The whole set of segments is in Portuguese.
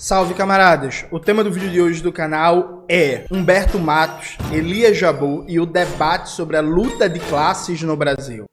Salve, camaradas! O tema do vídeo de hoje do canal é Humberto Matos, Elias Jabbour e o debate sobre a luta de classes no Brasil.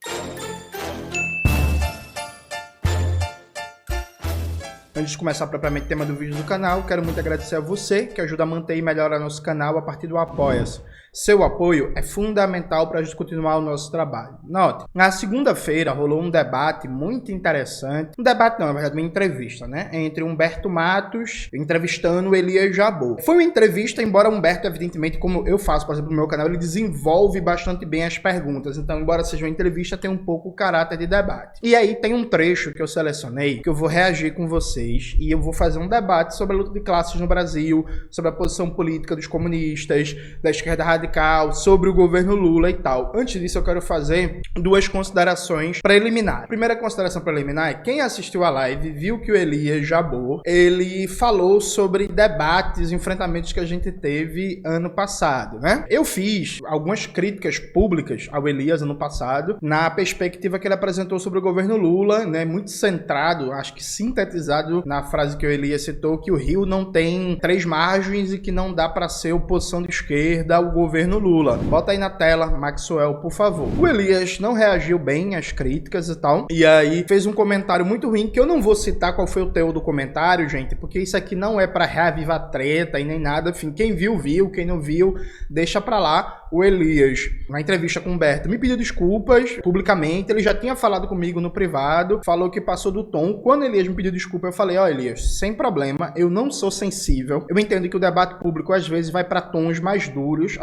Antes de começar propriamente o tema do vídeo do canal, quero muito agradecer a você que ajuda a manter e melhorar nosso canal a partir do Apoia-se. Seu apoio é fundamental para a gente continuar o nosso trabalho. Note, na segunda-feira rolou um debate muito interessante, na verdade uma entrevista, né? Entre Humberto Matos entrevistando Elias Jabbour. Foi uma entrevista, embora Humberto, evidentemente, como eu faço, por exemplo, no meu canal, ele desenvolve bastante bem as perguntas. Então, embora seja uma entrevista, tem um pouco o caráter de debate. E aí tem um trecho que eu selecionei, que eu vou reagir com vocês, e eu vou fazer um debate sobre a luta de classes no Brasil, sobre a posição política dos comunistas, da esquerda radical, sobre o governo Lula e tal. Antes disso, eu quero fazer duas considerações preliminares. Primeira consideração preliminar é: quem assistiu a live viu que o Elias Jabbour, ele falou sobre debates, enfrentamentos que a gente teve ano passado, né? Eu fiz algumas críticas públicas ao Elias ano passado, na perspectiva que ele apresentou sobre o governo Lula, né? Muito centrado, acho que sintetizado na frase que o Elias citou, que o Rio não tem três margens e que não dá para ser oposição de esquerda ao governo Lula. Bota aí na tela, Maxwell, por favor. O Elias não reagiu bem às críticas e tal, e aí fez um comentário muito ruim, que eu não vou citar qual foi o teor do comentário, gente, porque isso aqui não é para reavivar treta e nem nada. Enfim, quem viu, viu, quem não viu, deixa pra lá. O Elias, na entrevista com o Humberto, me pediu desculpas publicamente. Ele já tinha falado comigo no privado, falou que passou do tom. Quando o Elias me pediu desculpa, eu falei: ó, Elias, sem problema, eu não sou sensível. Eu entendo que o debate público às vezes vai para tons mais duros,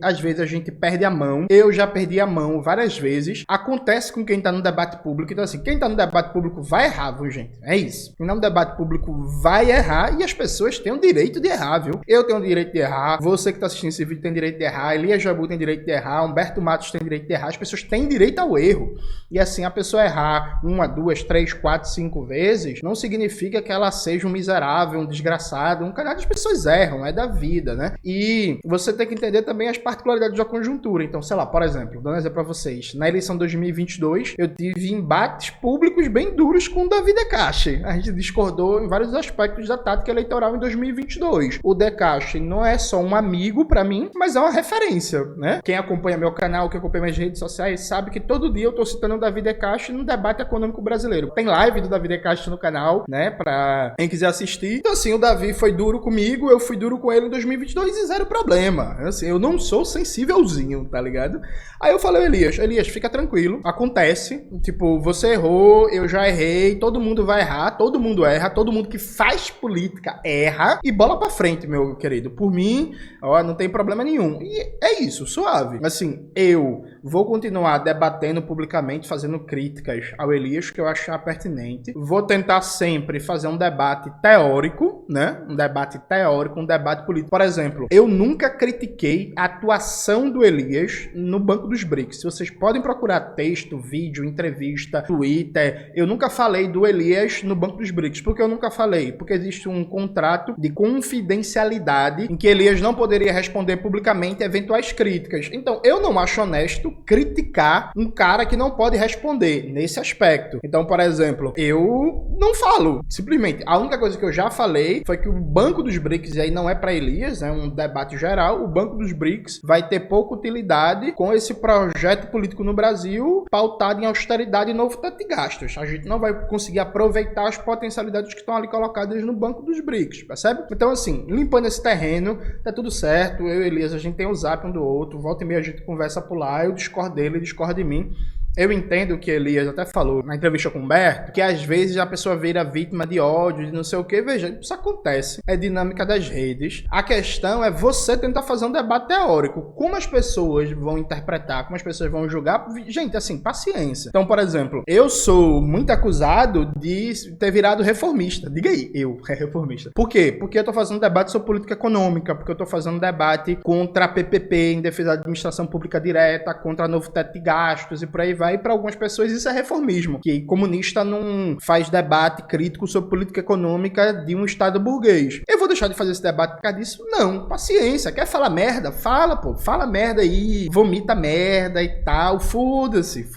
às vezes a gente perde a mão. Eu já perdi a mão várias vezes. Acontece com quem tá no debate público. Então, assim, quem tá no debate público vai errar, viu, gente? É isso. Quem tá no debate público vai errar, e as pessoas têm o direito de errar, viu? Eu tenho o direito de errar, você que tá assistindo esse vídeo tem direito de errar, Elias Jabbour tem direito de errar, Humberto Matos tem direito de errar, as pessoas têm direito ao erro. E assim, a pessoa errar uma, duas, três, quatro, cinco vezes, não significa que ela seja um miserável, um desgraçado, um canal. As pessoas erram, é da vida, né? E você tem que entender também as particularidades da conjuntura. Então, sei lá, por exemplo, dando um exemplo pra vocês, na eleição de 2022, eu tive embates públicos bem duros com o Davi Decache. A gente discordou em vários aspectos da tática eleitoral em 2022. O Decache não é só um amigo pra mim, mas é uma referência, né? Quem acompanha meu canal, quem acompanha minhas redes sociais, sabe que todo dia eu tô citando o Davi Decache no debate econômico brasileiro. Tem live do Davi Decache no canal, né? Pra quem quiser assistir. Então, assim, o Davi foi duro comigo, eu fui duro com ele em 2022 e zero problema. Assim, eu não sou sensívelzinho, tá ligado? Aí eu falei: Elias, fica tranquilo, acontece. Tipo, você errou, eu já errei, todo mundo vai errar, todo mundo erra, todo mundo que faz política erra, e bola pra frente, meu querido. Por mim, ó, não tem problema nenhum. E é isso, suave. Assim, eu vou continuar debatendo publicamente, fazendo críticas ao Elias que eu achar pertinente. Vou tentar sempre fazer um debate teórico, né? Um debate teórico, um debate político. Por exemplo, eu nunca critiquei a atuação do Elias no Banco dos BRICS. Se vocês podem procurar texto, vídeo, entrevista, Twitter, eu nunca falei do Elias no Banco dos BRICS. Por que eu nunca falei? Porque existe um contrato de confidencialidade em que Elias não poderia responder publicamente eventuais críticas. Então, eu não acho honesto criticar um cara que não pode responder nesse aspecto. Então, por exemplo, eu não falo, simplesmente. A única coisa que eu já falei foi que o Banco dos BRICS, e aí não é para Elias, é um debate geral, o Banco dos BRICS vai ter pouca utilidade com esse projeto político no Brasil pautado em austeridade e novo teto de gastos. A gente não vai conseguir aproveitar as potencialidades que estão ali colocadas no Banco dos BRICS, percebe? Então, assim, limpando esse terreno, tá tudo certo. Eu e Elias, a gente tem o zap um do outro, volta e meia a gente conversa por lá, eu discordo dele, ele discorda de mim. Eu entendo que Elias até falou na entrevista com o Humberto, que às vezes a pessoa vira vítima de ódio, de não sei o que. Veja, isso acontece, é dinâmica das redes. A questão é você tentar fazer um debate teórico. Como as pessoas vão interpretar, como as pessoas vão julgar, gente, assim, paciência. Então, por exemplo, eu sou muito acusado de ter virado reformista. Diga aí, eu, reformista. Por quê? Porque eu tô fazendo debate sobre política econômica, porque eu tô fazendo debate contra a PPP, em defesa da administração pública direta, contra novo teto de gastos e por aí vai. vai, para algumas pessoas isso é reformismo, que comunista não faz debate crítico sobre política econômica de um Estado burguês. Eu vou deixar de fazer esse debate por causa disso? Não, paciência, quer falar merda? Fala, pô, fala merda aí, vomita merda e tal, foda-se,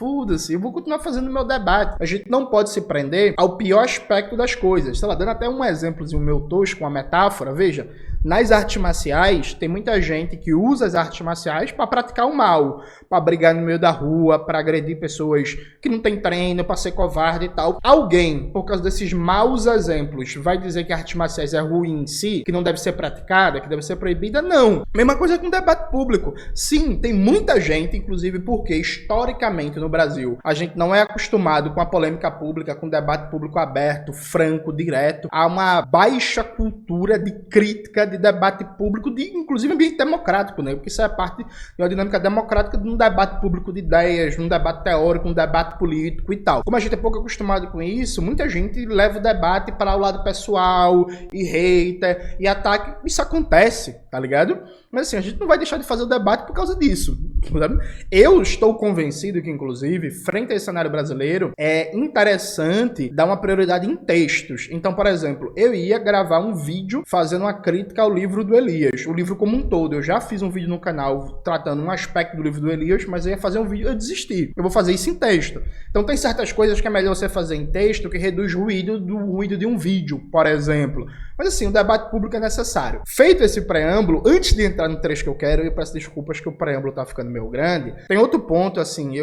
eu vou continuar fazendo o meu debate. A gente não pode se prender ao pior aspecto das coisas, sei lá, dando até um exemplozinho meu tosco, uma metáfora, veja, nas artes marciais, tem muita gente que usa as artes marciais para praticar o mal, para brigar no meio da rua, para agredir pessoas que não têm treino, para ser covarde e tal. Alguém, por causa desses maus exemplos, vai dizer que artes marciais é ruim em si, que não deve ser praticada, que deve ser proibida? Não. Mesma coisa com o debate público. Sim, tem muita gente, inclusive porque historicamente no Brasil a gente não é acostumado com a polêmica pública, com o debate público aberto, franco, direto. Há uma baixa cultura de crítica, de debate público, de inclusive ambiente democrático, né? Porque isso é parte de uma dinâmica democrática de um debate público de ideias, um debate teórico, um debate político e tal. Como a gente é pouco acostumado com isso, muita gente leva o debate para o lado pessoal e hater e ataque. Isso acontece, tá ligado? Mas assim, a gente não vai deixar de fazer o debate por causa disso. Sabe? Eu estou convencido que, inclusive, frente a esse cenário brasileiro, é interessante dar uma prioridade em textos. Então, por exemplo, eu ia gravar um vídeo fazendo uma crítica ao livro do Elias, o livro como um todo. Eu já fiz um vídeo no canal tratando um aspecto do livro do Elias, mas eu ia fazer um vídeo, eu desisti. Eu vou fazer isso em texto. Então tem certas coisas que é melhor você fazer em texto que reduz o ruído de um vídeo, por exemplo. Mas assim, o debate público é necessário. Feito esse preâmbulo, antes de entrar no trecho que eu quero, eu peço desculpas que o preâmbulo tá ficando meio grande. Tem outro ponto, assim,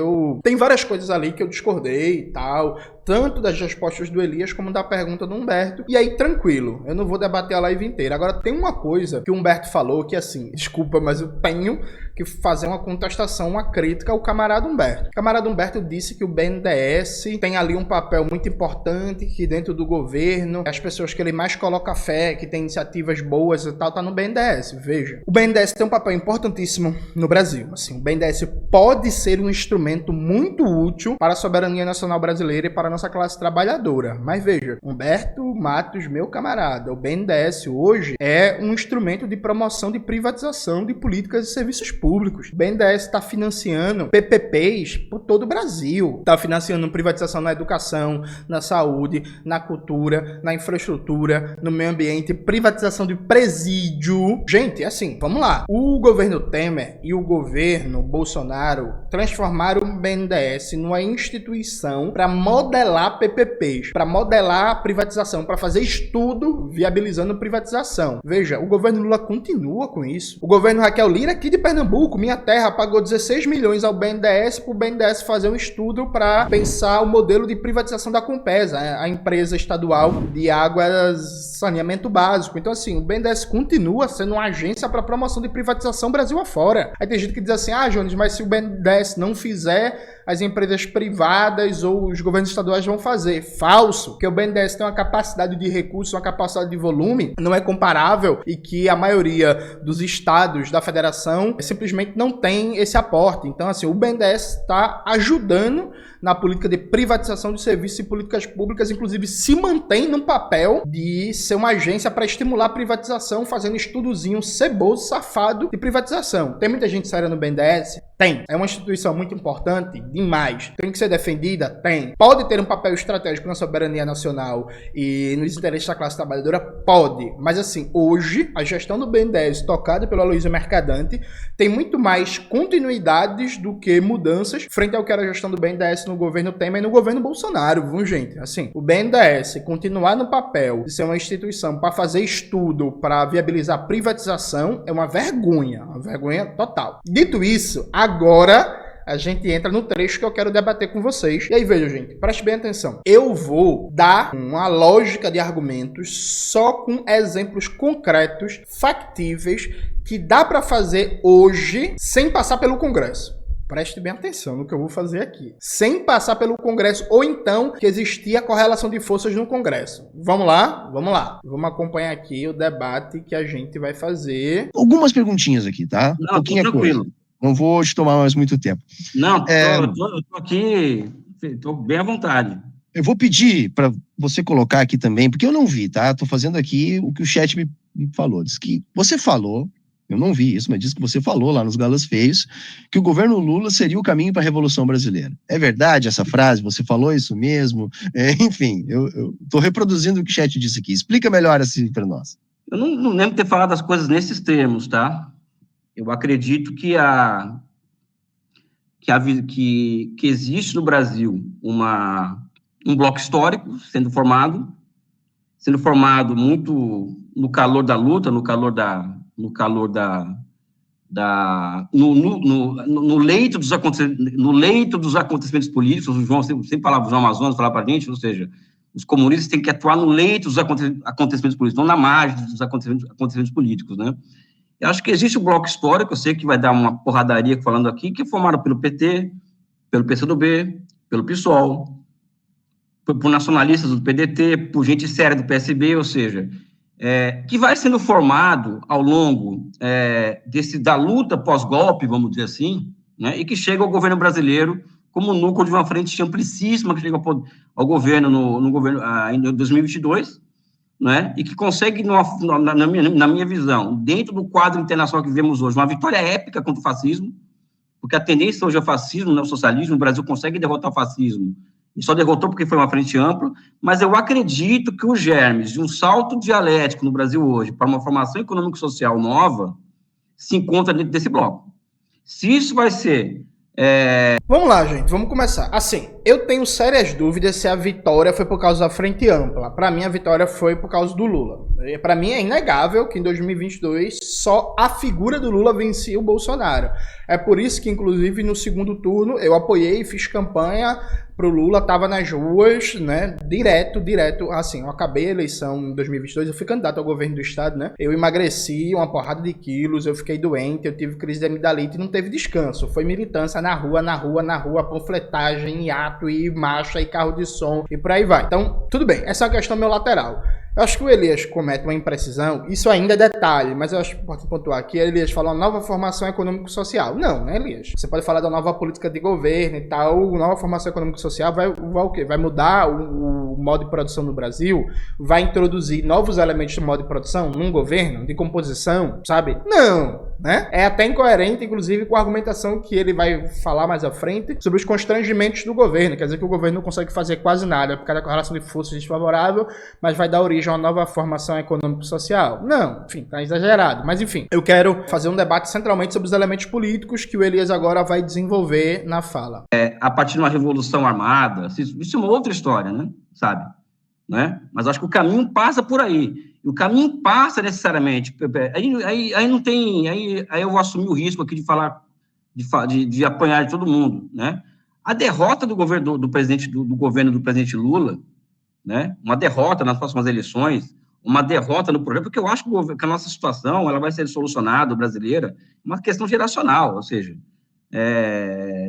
tem várias coisas ali que eu discordei e tal, tanto das respostas do Elias como da pergunta do Humberto. E aí, tranquilo, eu não vou debater a live inteira. Agora, tem uma coisa que o Humberto falou que, assim, desculpa, mas eu tenho que fazer uma contestação, uma crítica ao camarada Humberto. O camarada Humberto disse que o BNDES tem ali um papel muito importante, que dentro do governo, as pessoas que ele mais coloca fé, que tem iniciativas boas e tal, tá no BNDES. Veja, o BNDES tem um papel importantíssimo no Brasil. Assim, o BNDES pode ser um instrumento muito útil para a soberania nacional brasileira e para a nossa classe trabalhadora. Mas veja, Humberto Matos, meu camarada, o BNDES hoje é um instrumento de promoção de privatização de políticas e serviços públicos. O BNDES está financiando PPPs por todo o Brasil. Está financiando privatização na educação, na saúde, na cultura, na infraestrutura, no meio ambiente, privatização de presídio. Gente, assim, vamos lá. O governo Temer e o governo Bolsonaro transformaram o BNDES numa instituição para modelar PPPs, para modelar a privatização, para fazer estudo viabilizando privatização. Veja, o governo Lula continua com isso. O governo Raquel Lira aqui de Pernambuco, minha terra, pagou 16 milhões ao BNDES para o BNDES fazer um estudo para pensar o modelo de privatização da Compesa, a empresa estadual de águas, saneamento básico. Então, assim, o BNDES continua sendo uma agência para promoção de privatização Brasil afora. Aí tem gente que diz assim, Jones, mas se o BNDES não fizer, as empresas privadas ou os governos estaduais vão fazer. Falso, porque o BNDES tem uma capacidade de recurso, uma capacidade de volume, não é comparável e que a maioria dos estados da federação simplesmente não tem esse aporte. Então, assim, o BNDES está ajudando na política de privatização de serviços e políticas públicas, inclusive se mantém no papel de ser uma agência para estimular a privatização, fazendo estudozinho ceboso, safado de privatização. Tem muita gente séria no BNDES? Tem. É uma instituição muito importante? Demais. Tem que ser defendida? Tem. Pode ter um papel estratégico na soberania nacional e nos interesses da classe trabalhadora? Pode. Mas assim, hoje, a gestão do BNDES, tocada pelo Aloysio Mercadante, tem muito mais continuidades do que mudanças frente ao que era a gestão do BNDES no governo Temer e no governo Bolsonaro, viu, gente? Assim, o BNDES continuar no papel de ser uma instituição para fazer estudo, para viabilizar a privatização, é uma vergonha total. Dito isso, agora a gente entra no trecho que eu quero debater com vocês. E aí, veja, gente, preste bem atenção. Eu vou dar uma lógica de argumentos só com exemplos concretos, factíveis, que dá para fazer hoje sem passar pelo Congresso. Preste bem atenção no que eu vou fazer aqui. Sem passar pelo Congresso, ou então que existia correlação de forças no Congresso. Vamos lá? Vamos lá. Vamos acompanhar aqui o debate que a gente vai fazer. Algumas perguntinhas aqui, tá? Não, pouquinho tranquilo. Não vou te tomar mais muito tempo. Não, eu tô aqui, tô bem à vontade. Eu vou pedir para você colocar aqui também, porque eu não vi, tá? Tô fazendo aqui o que o chat me falou. Diz que você falou, eu não vi isso, mas diz que você falou lá nos Galas Feios, que o governo Lula seria o caminho para a Revolução Brasileira. É verdade essa frase? Você falou isso mesmo? Enfim, eu estou reproduzindo o que o chat disse aqui. Explica melhor assim para nós. Eu não lembro de ter falado as coisas nesses termos, tá? Eu acredito que existe no Brasil um bloco histórico sendo formado muito no calor da luta, no leito dos acontecimentos políticos. O João sempre falava, o João Amazonas falava para a gente, ou seja, os comunistas têm que atuar no leito dos acontecimentos políticos, não na margem dos acontecimentos políticos, né? Eu acho que existe um bloco histórico, eu sei que vai dar uma porradaria falando aqui, que é formado pelo PT, pelo PCdoB, pelo PSOL, por nacionalistas do PDT, por gente séria do PSB, ou seja, que vai sendo formado ao longo da luta pós-golpe, vamos dizer assim, né, e que chega ao governo brasileiro como núcleo de uma frente amplicíssima que chega ao governo em 2022, né, e que consegue, na minha visão, dentro do quadro internacional que vivemos hoje, uma vitória épica contra o fascismo, porque a tendência hoje é o fascismo, não é o socialismo. O Brasil consegue derrotar o fascismo, e só derrotou porque foi uma frente ampla, mas eu acredito que os germes de um salto dialético no Brasil hoje para uma formação econômico-social nova se encontra dentro desse bloco. Se isso vai ser... Vamos lá, gente, vamos começar. Assim, eu tenho sérias dúvidas se a vitória foi por causa da frente ampla. Para mim, a vitória foi por causa do Lula. Para mim, é inegável que em 2022 só a figura do Lula vencia o Bolsonaro. É por isso que, inclusive, no segundo turno, eu apoiei e fiz campanha pro Lula, tava nas ruas, né, direto, assim, eu acabei a eleição em 2022, eu fui candidato ao governo do estado, né, eu emagreci uma porrada de quilos, eu fiquei doente, eu tive crise de amidalite e não teve descanso, foi militância na rua, panfletagem, ato e marcha e carro de som e por aí vai. Então, tudo bem, essa é uma questão meu lateral. Eu acho que o Elias comete uma imprecisão, isso ainda é detalhe, mas eu acho que pode pontuar aqui, Elias fala uma nova formação econômico-social. Não, né, Elias? Você pode falar da nova política de governo e tal, nova formação econômico-social vai o quê? Vai mudar o modo de produção no Brasil? Vai introduzir novos elementos de modo de produção num governo, de composição, sabe? Não, né? É até incoerente, inclusive, com a argumentação que ele vai falar mais à frente sobre os constrangimentos do governo, quer dizer que o governo não consegue fazer quase nada por causa da correlação de forças desfavorável, mas vai dar origem a uma nova formação econômico-social. Não, enfim, tá exagerado. Mas enfim, eu quero fazer um debate centralmente sobre os elementos políticos que o Elias agora vai desenvolver na fala. A partir de uma revolução armada, isso é uma outra história, né? Sabe? Né? Mas acho que o caminho passa por aí. E o caminho passa necessariamente. Aí não tem. Aí eu vou assumir o risco aqui de falar, de apanhar de todo mundo, né? A derrota do governo do governo do presidente Lula, né? Uma derrota nas próximas eleições, uma derrota no projeto, porque eu acho que a nossa situação ela vai ser solucionada, brasileira, uma questão geracional, ou seja,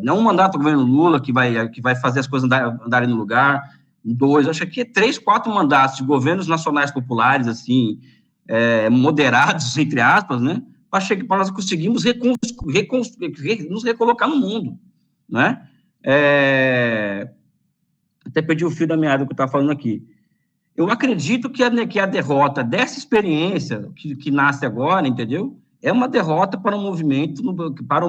não um mandato do governo Lula que vai fazer as coisas andarem no lugar, dois, acho que 3, 4 mandatos de governos nacionais populares, assim, moderados, entre aspas, né, para nós conseguirmos nos recolocar no mundo, né? Até perdi o fio da meada que eu estava falando aqui. Eu acredito que a derrota dessa experiência que nasce agora, entendeu? É uma derrota para um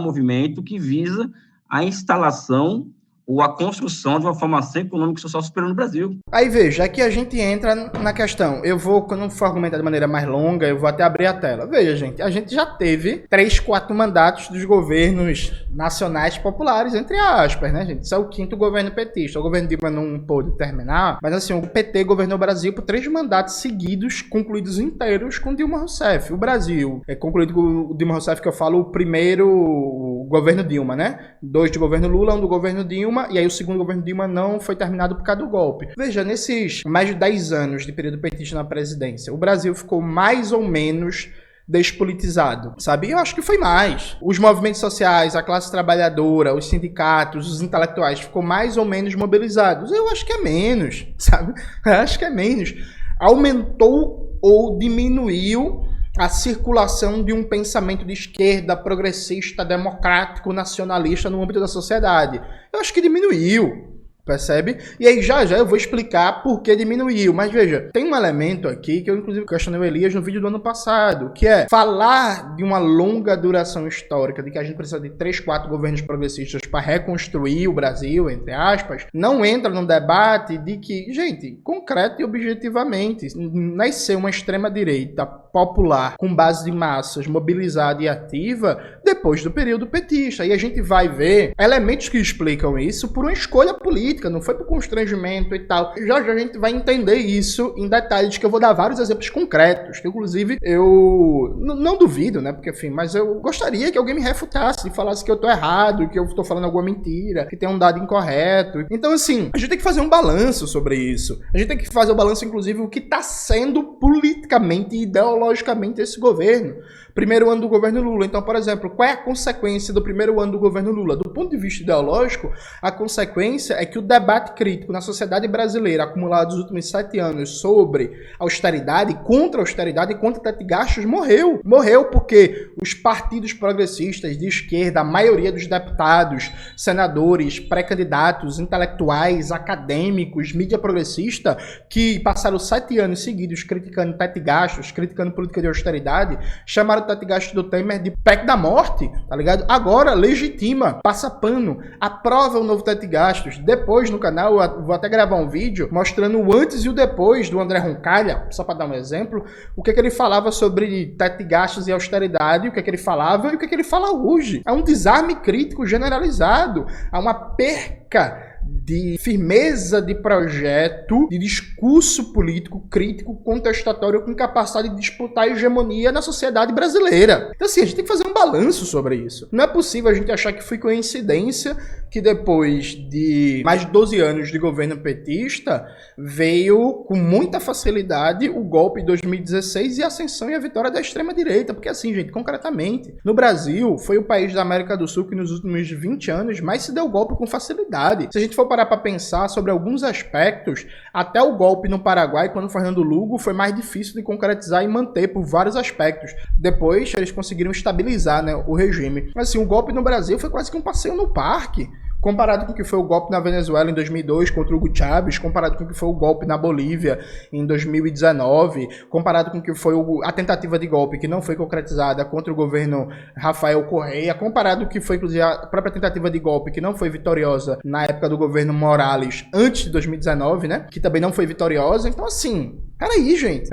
movimento que visa a instalação ou a construção de uma formação econômica e social superior no Brasil. Aí veja, aqui a gente entra na questão. Eu vou, quando eu for argumentar de maneira mais longa, eu vou até abrir a tela. Veja, gente, a gente já teve 3, 4 mandatos dos governos nacionais populares, entre aspas, né, gente? Isso é o 5º governo petista. O governo Dilma não pôde terminar, mas assim, o PT governou o Brasil por 3 mandatos seguidos, concluídos inteiros com Dilma Rousseff. O Brasil é concluído com o Dilma Rousseff, que eu falo o primeiro governo Dilma, né? 2 do governo Lula, 1 do governo Dilma, e aí o segundo governo Dilma não foi terminado por causa do golpe. Veja, nesses mais de 10 anos de período petista na presidência, o Brasil ficou mais ou menos despolitizado, sabe? Eu acho que foi mais. Os movimentos sociais, a classe trabalhadora, os sindicatos, os intelectuais ficou mais ou menos mobilizados. Eu acho que é menos, sabe? Eu acho que é menos. Aumentou ou diminuiu a circulação de um pensamento de esquerda, progressista, democrático, nacionalista no âmbito da sociedade. Eu acho que diminuiu, Percebe? E aí já eu vou explicar por que diminuiu. Mas veja, tem um elemento aqui que eu inclusive questionei o Elias no vídeo do ano passado, que é falar de uma longa duração histórica, de que a gente precisa de 3, 4 governos progressistas para reconstruir o Brasil, entre aspas, não entra no debate de que, gente, concreto e objetivamente, nasceu uma extrema-direita popular com base de massas mobilizada e ativa depois do período petista. E a gente vai ver elementos que explicam isso por uma escolha política, não foi por constrangimento e tal. Já a gente vai entender isso em detalhes, que eu vou dar vários exemplos concretos, que inclusive eu não duvido, né, porque enfim, mas eu gostaria que alguém me refutasse e falasse que eu tô errado, que eu tô falando alguma mentira, que tem um dado incorreto. Então assim, a gente tem que fazer um balanço sobre isso. A gente tem que fazer o balanço, inclusive, o que tá sendo politicamente e ideologicamente esse governo. Primeiro ano do governo Lula. Então, por exemplo, qual é a consequência do primeiro ano do governo Lula? Do ponto de vista ideológico, a consequência é que o debate crítico na sociedade brasileira, acumulado nos últimos 7 anos sobre austeridade, contra teto de gastos, morreu. Morreu porque os partidos progressistas de esquerda, a maioria dos deputados, senadores, pré-candidatos, intelectuais, acadêmicos, mídia progressista, que passaram 7 anos seguidos criticando teto de gastos, criticando política de austeridade, chamaram o teto de gastos do Temer de PEC da morte, tá ligado? Agora legitima, passa pano, aprova o novo teto de gastos. Depois no canal eu vou até gravar um vídeo mostrando o antes e o depois do André Roncalha, só para dar um exemplo, o que ele falava sobre teto de gastos e austeridade, o que ele falava e o que ele fala hoje. É um desarme crítico generalizado, há uma perca de firmeza de projeto, de discurso político, crítico, contestatório, com capacidade de disputar a hegemonia na sociedade brasileira. Então assim, a gente tem que fazer um balanço sobre isso. Não é possível a gente achar que foi coincidência que depois de mais de 12 anos de governo petista, veio com muita facilidade o golpe de 2016 e a ascensão e a vitória da extrema-direita. Porque assim, gente, concretamente, no Brasil, foi o país da América do Sul que nos últimos 20 anos mais se deu golpe com facilidade. Se a gente for parar para pensar sobre alguns aspectos, até o golpe no Paraguai, quando Fernando Lugo, foi mais difícil de concretizar e manter por vários aspectos. Depois, eles conseguiram estabilizar, né, o regime. Mas assim, o golpe no Brasil foi quase que um passeio no parque. Comparado com o que foi o golpe na Venezuela em 2002 contra o Hugo Chávez, comparado com o que foi o golpe na Bolívia em 2019, comparado com o que foi a tentativa de golpe que não foi concretizada contra o governo Rafael Correa, comparado com o que foi, inclusive, a própria tentativa de golpe que não foi vitoriosa na época do governo Morales antes de 2019, né? Que também não foi vitoriosa. Então, assim, peraí, gente,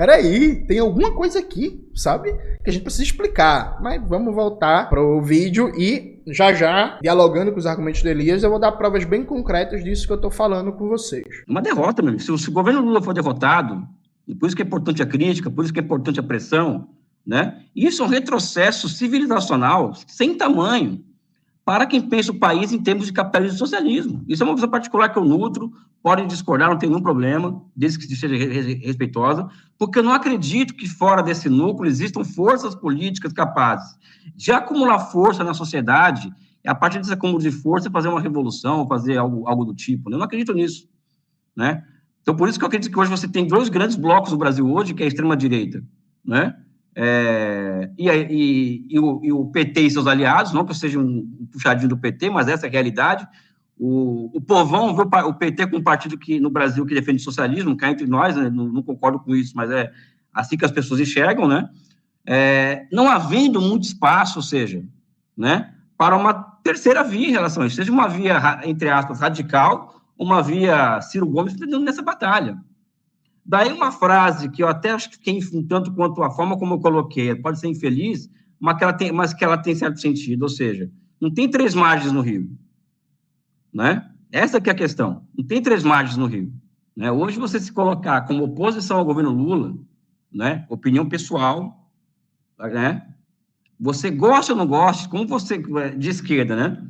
tem alguma coisa aqui, sabe? Que a gente precisa explicar. Mas vamos voltar pro vídeo e já, dialogando com os argumentos do Elias, eu vou dar provas bem concretas disso que eu tô falando com vocês. Uma derrota, meu amigo. Se o governo Lula for derrotado, por isso que é importante a crítica, por isso que é importante a pressão, né? Isso é um retrocesso civilizacional sem tamanho para quem pensa o país em termos de capitalismo e socialismo. Isso é uma visão particular que eu nutro, podem discordar, não tem nenhum problema, desde que seja respeitosa, porque eu não acredito que fora desse núcleo existam forças políticas capazes de acumular força na sociedade, e a partir desse acúmulo de força fazer uma revolução, fazer algo do tipo. Eu não acredito nisso, né? Então, por isso que eu acredito que hoje você tem 2 grandes blocos no Brasil hoje, que é a extrema-direita, né? E o PT e seus aliados, não que eu seja um puxadinho do PT, mas essa é a realidade. O povão vê o PT como um partido que, no Brasil, que defende o socialismo, cá entre nós, né? Não concordo com isso, mas é assim que as pessoas enxergam, né? Não havendo muito espaço, ou seja, né, para uma terceira via em relação a isso, seja uma via, entre aspas, radical, uma via Ciro Gomes nessa batalha. Daí uma frase que eu até acho que fiquei um tanto quanto a forma como eu coloquei, pode ser infeliz, mas que ela tem certo sentido, ou seja, não tem 3 margens no Rio, né? Essa que é a questão, não tem 3 margens no Rio, né? Hoje você se colocar como oposição ao governo Lula, né, opinião pessoal, né? Você gosta ou não gosta, como você de esquerda, né?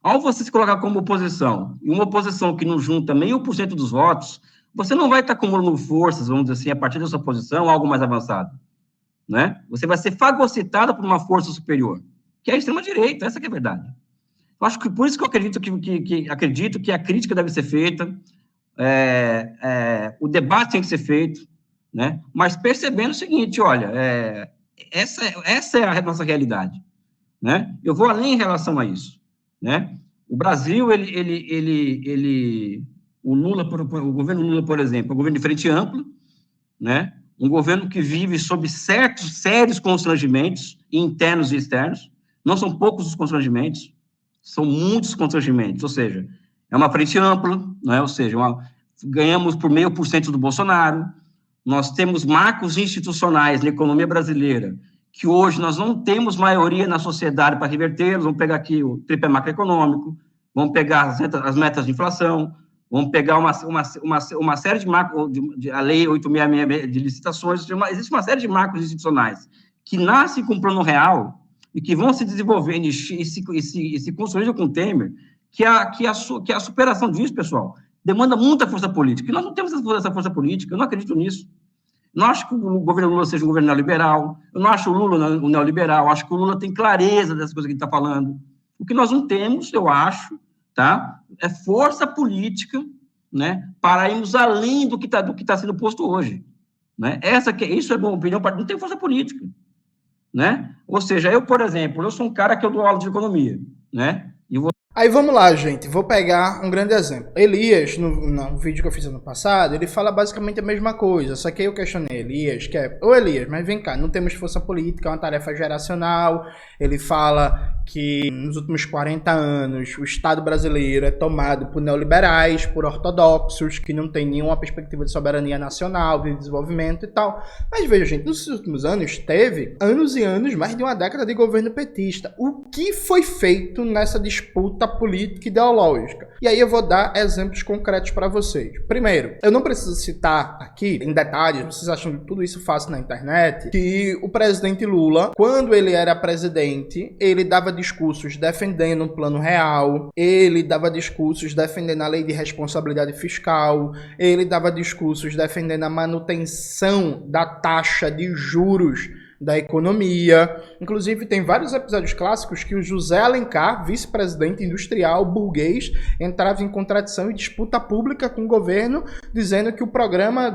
Ao você se colocar como oposição, e uma oposição que não junta meio por cento dos votos, você não vai estar acumulando forças, vamos dizer assim, a partir da sua posição, algo mais avançado, né? Você vai ser fagocitada por uma força superior, que é a extrema-direita, essa que é a verdade. Eu acho que por isso que eu acredito que a crítica deve ser feita, o debate tem que ser feito, né? Mas percebendo o seguinte, olha, essa é a nossa realidade, né? Eu vou além em relação a isso, né? O Brasil, ele o governo Lula, por exemplo, é um governo de frente ampla, né? Um governo que vive sob sérios constrangimentos internos e externos. Não são poucos os constrangimentos, são muitos constrangimentos. Ou seja, é uma frente ampla, né? Ou seja, ganhamos por 0,5% do Bolsonaro. Nós temos marcos institucionais na economia brasileira que hoje nós não temos maioria na sociedade para revertê-los. Vamos pegar aqui o tripé macroeconômico, vamos pegar as metas de inflação, vamos pegar uma série de marcos, a Lei 866 de licitações. Existe uma série de marcos institucionais que nascem com o plano real e que vão se desenvolvendo e se construindo com o Temer, que a superação disso, pessoal, demanda muita força política. E nós não temos essa força política, eu não acredito nisso. Não acho que o governo Lula seja um governo neoliberal, eu não acho o Lula um neoliberal, acho que o Lula tem clareza dessas coisas que ele está falando. O que nós não temos, eu acho, tá, é força política, né, para irmos além do que está sendo posto hoje. Né? Isso é minha opinião, não tem força política. Né? Ou seja, eu, por exemplo, eu sou um cara que eu dou aula de economia, né? Aí vamos lá, gente. Vou pegar um grande exemplo. Elias, no vídeo que eu fiz ano passado, ele fala basicamente a mesma coisa. Só que aí eu questionei Elias, ô Elias, mas vem cá, não temos força política, é uma tarefa geracional. Ele fala que nos últimos 40 anos o Estado brasileiro é tomado por neoliberais, por ortodoxos, que não tem nenhuma perspectiva de soberania nacional, de desenvolvimento e tal. Mas veja, gente, nos últimos anos teve anos e anos, mais de uma década de governo petista. O que foi feito nessa disputa política e ideológica? E aí eu vou dar exemplos concretos para vocês. Primeiro, eu não preciso citar aqui em detalhes, vocês acham tudo isso fácil na internet, que o presidente Lula, quando ele era presidente, ele dava discursos defendendo um plano real, ele dava discursos defendendo a lei de responsabilidade fiscal, ele dava discursos defendendo a manutenção da taxa de juros da economia. Inclusive, tem vários episódios clássicos que o José Alencar, vice-presidente industrial burguês, entrava em contradição e disputa pública com o governo, dizendo que o programa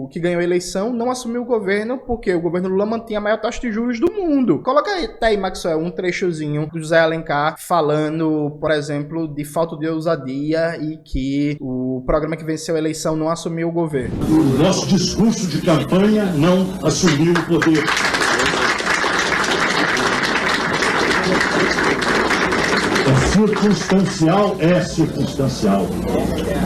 que ganhou a eleição não assumiu o governo porque o governo Lula mantinha a maior taxa de juros do mundo. Coloca aí, Maxwell, um trechozinho do José Alencar falando, por exemplo, de falta de ousadia e que o programa que venceu a eleição não assumiu o governo. O nosso discurso de campanha não assumiu o poder. É circunstancial.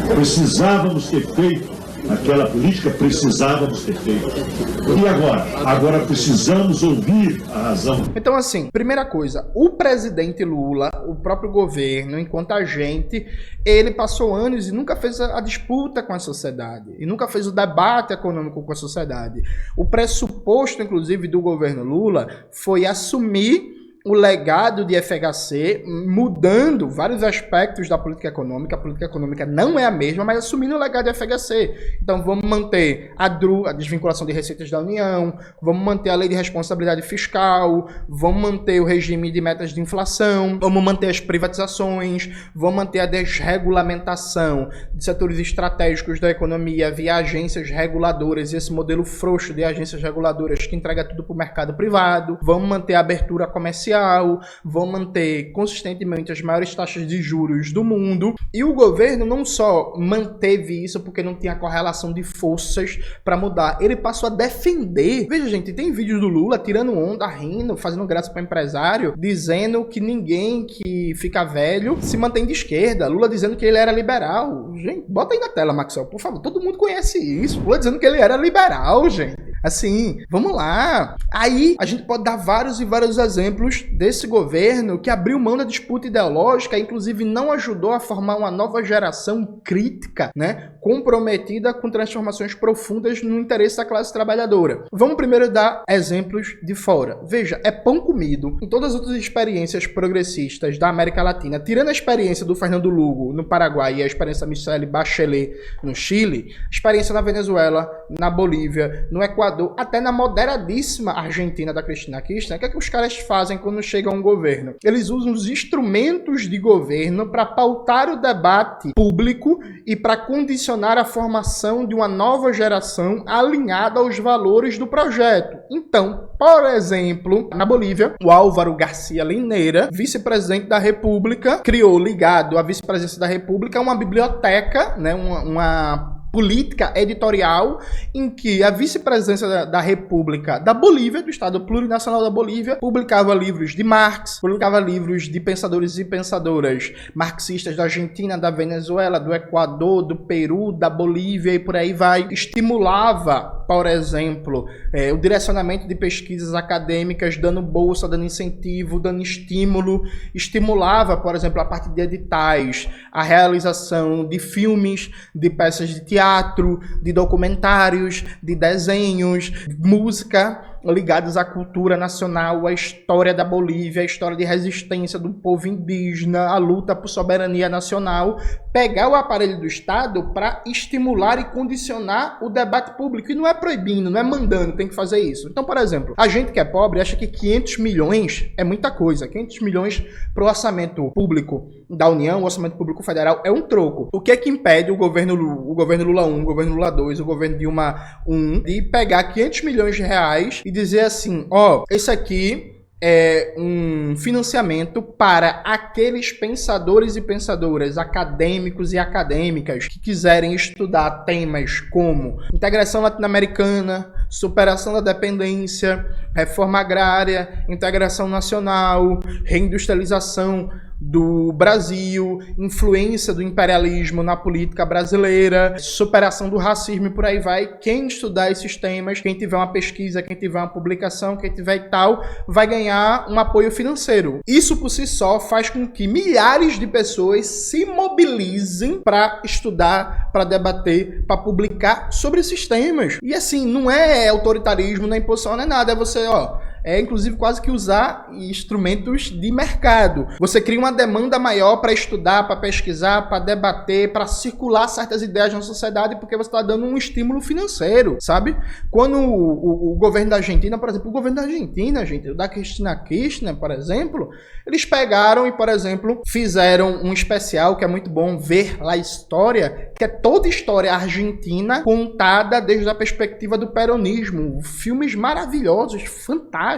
Precisávamos ter feito aquela política, precisávamos ter feito. E agora? Agora precisamos ouvir a razão. Então, assim, primeira coisa, o presidente Lula, o próprio governo, enquanto agente, ele passou anos e nunca fez a disputa com a sociedade, e nunca fez o debate econômico com a sociedade. O pressuposto, inclusive, do governo Lula foi assumir o legado de FHC, mudando vários aspectos da política econômica. A política econômica não é a mesma, mas assumindo o legado de FHC. Então vamos manter a desvinculação de receitas da União, vamos manter a lei de responsabilidade fiscal, vamos manter o regime de metas de inflação, vamos manter as privatizações, vamos manter a desregulamentação de setores estratégicos da economia via agências reguladoras e esse modelo frouxo de agências reguladoras que entrega tudo para o mercado privado, vamos manter a abertura comercial, vão manter consistentemente as maiores taxas de juros do mundo. E o governo não só manteve isso porque não tinha correlação de forças para mudar, ele passou a defender. Veja, gente, tem vídeos do Lula tirando onda, rindo, fazendo graça para empresário, dizendo que ninguém que fica velho se mantém de esquerda. Lula dizendo que ele era liberal. Gente, bota aí na tela, Maxwell, por favor. Todo mundo conhece isso. Lula dizendo que ele era liberal, gente. Assim, vamos lá. Aí a gente pode dar vários e vários exemplos desse governo que abriu mão da disputa ideológica, inclusive não ajudou a formar uma nova geração crítica, né, comprometida com transformações profundas no interesse da classe trabalhadora. Vamos primeiro dar exemplos de fora. Veja, é pão comido em todas as outras experiências progressistas da América Latina, tirando a experiência do Fernando Lugo no Paraguai e a experiência da Michelle Bachelet no Chile, a experiência na Venezuela, na Bolívia, no Equador, Equador, até na moderadíssima Argentina da Cristina Kirchner, o que é que os caras fazem quando chegam ao governo? Eles usam os instrumentos de governo para pautar o debate público e para condicionar a formação de uma nova geração alinhada aos valores do projeto. Então, por exemplo, na Bolívia, o Álvaro Garcia Linera, vice-presidente da República, criou, ligado à vice-presidência da República, uma biblioteca, né, uma política editorial em que a vice-presidência da República da Bolívia, do Estado Plurinacional da Bolívia, publicava livros de Marx, publicava livros de pensadores e pensadoras marxistas da Argentina, da Venezuela, do Equador, do Peru, da Bolívia e por aí vai. Estimulava, por exemplo, o direcionamento de pesquisas acadêmicas, dando bolsa, dando incentivo, dando estímulo. Estimulava, por exemplo, a partir de editais, a realização de filmes, de peças de teatro, de documentários, de desenhos, de música, ligados à cultura nacional, à história da Bolívia, à história de resistência do povo indígena, a luta por soberania nacional, pegar o aparelho do Estado para estimular e condicionar o debate público. E não é proibindo, não é mandando, tem que fazer isso. Então, por exemplo, a gente que é pobre acha que 500 milhões é muita coisa. 500 milhões para o orçamento público da União, o orçamento público federal, é um troco. O que é que impede o governo Lula 1, o governo Lula 2, o governo Dilma 1, de pegar 500 milhões de reais e dizer assim, ó, esse aqui é um financiamento para aqueles pensadores e pensadoras, acadêmicos e acadêmicas que quiserem estudar temas como integração latino-americana, superação da dependência, reforma agrária, integração nacional, reindustrialização do Brasil, influência do imperialismo na política brasileira, superação do racismo e por aí vai. Quem estudar esses temas, quem tiver uma pesquisa, quem tiver uma publicação, quem tiver e tal, vai ganhar um apoio financeiro. Isso por si só faz com que milhares de pessoas se mobilizem para estudar, para debater, para publicar sobre esses temas. E assim, não é autoritarismo, não é imposição, não é nada, é você, ó, é inclusive quase que usar instrumentos de mercado. Você cria uma demanda maior para estudar, para pesquisar, para debater, para circular certas ideias na sociedade, porque você está dando um estímulo financeiro, sabe? Quando o governo da Argentina, por exemplo, o governo da Argentina, gente, da Cristina Kirchner, por exemplo, eles pegaram e, por exemplo, fizeram um especial que é muito bom, Ver a História, que é toda a história argentina contada desde a perspectiva do peronismo. Filmes maravilhosos, fantásticos.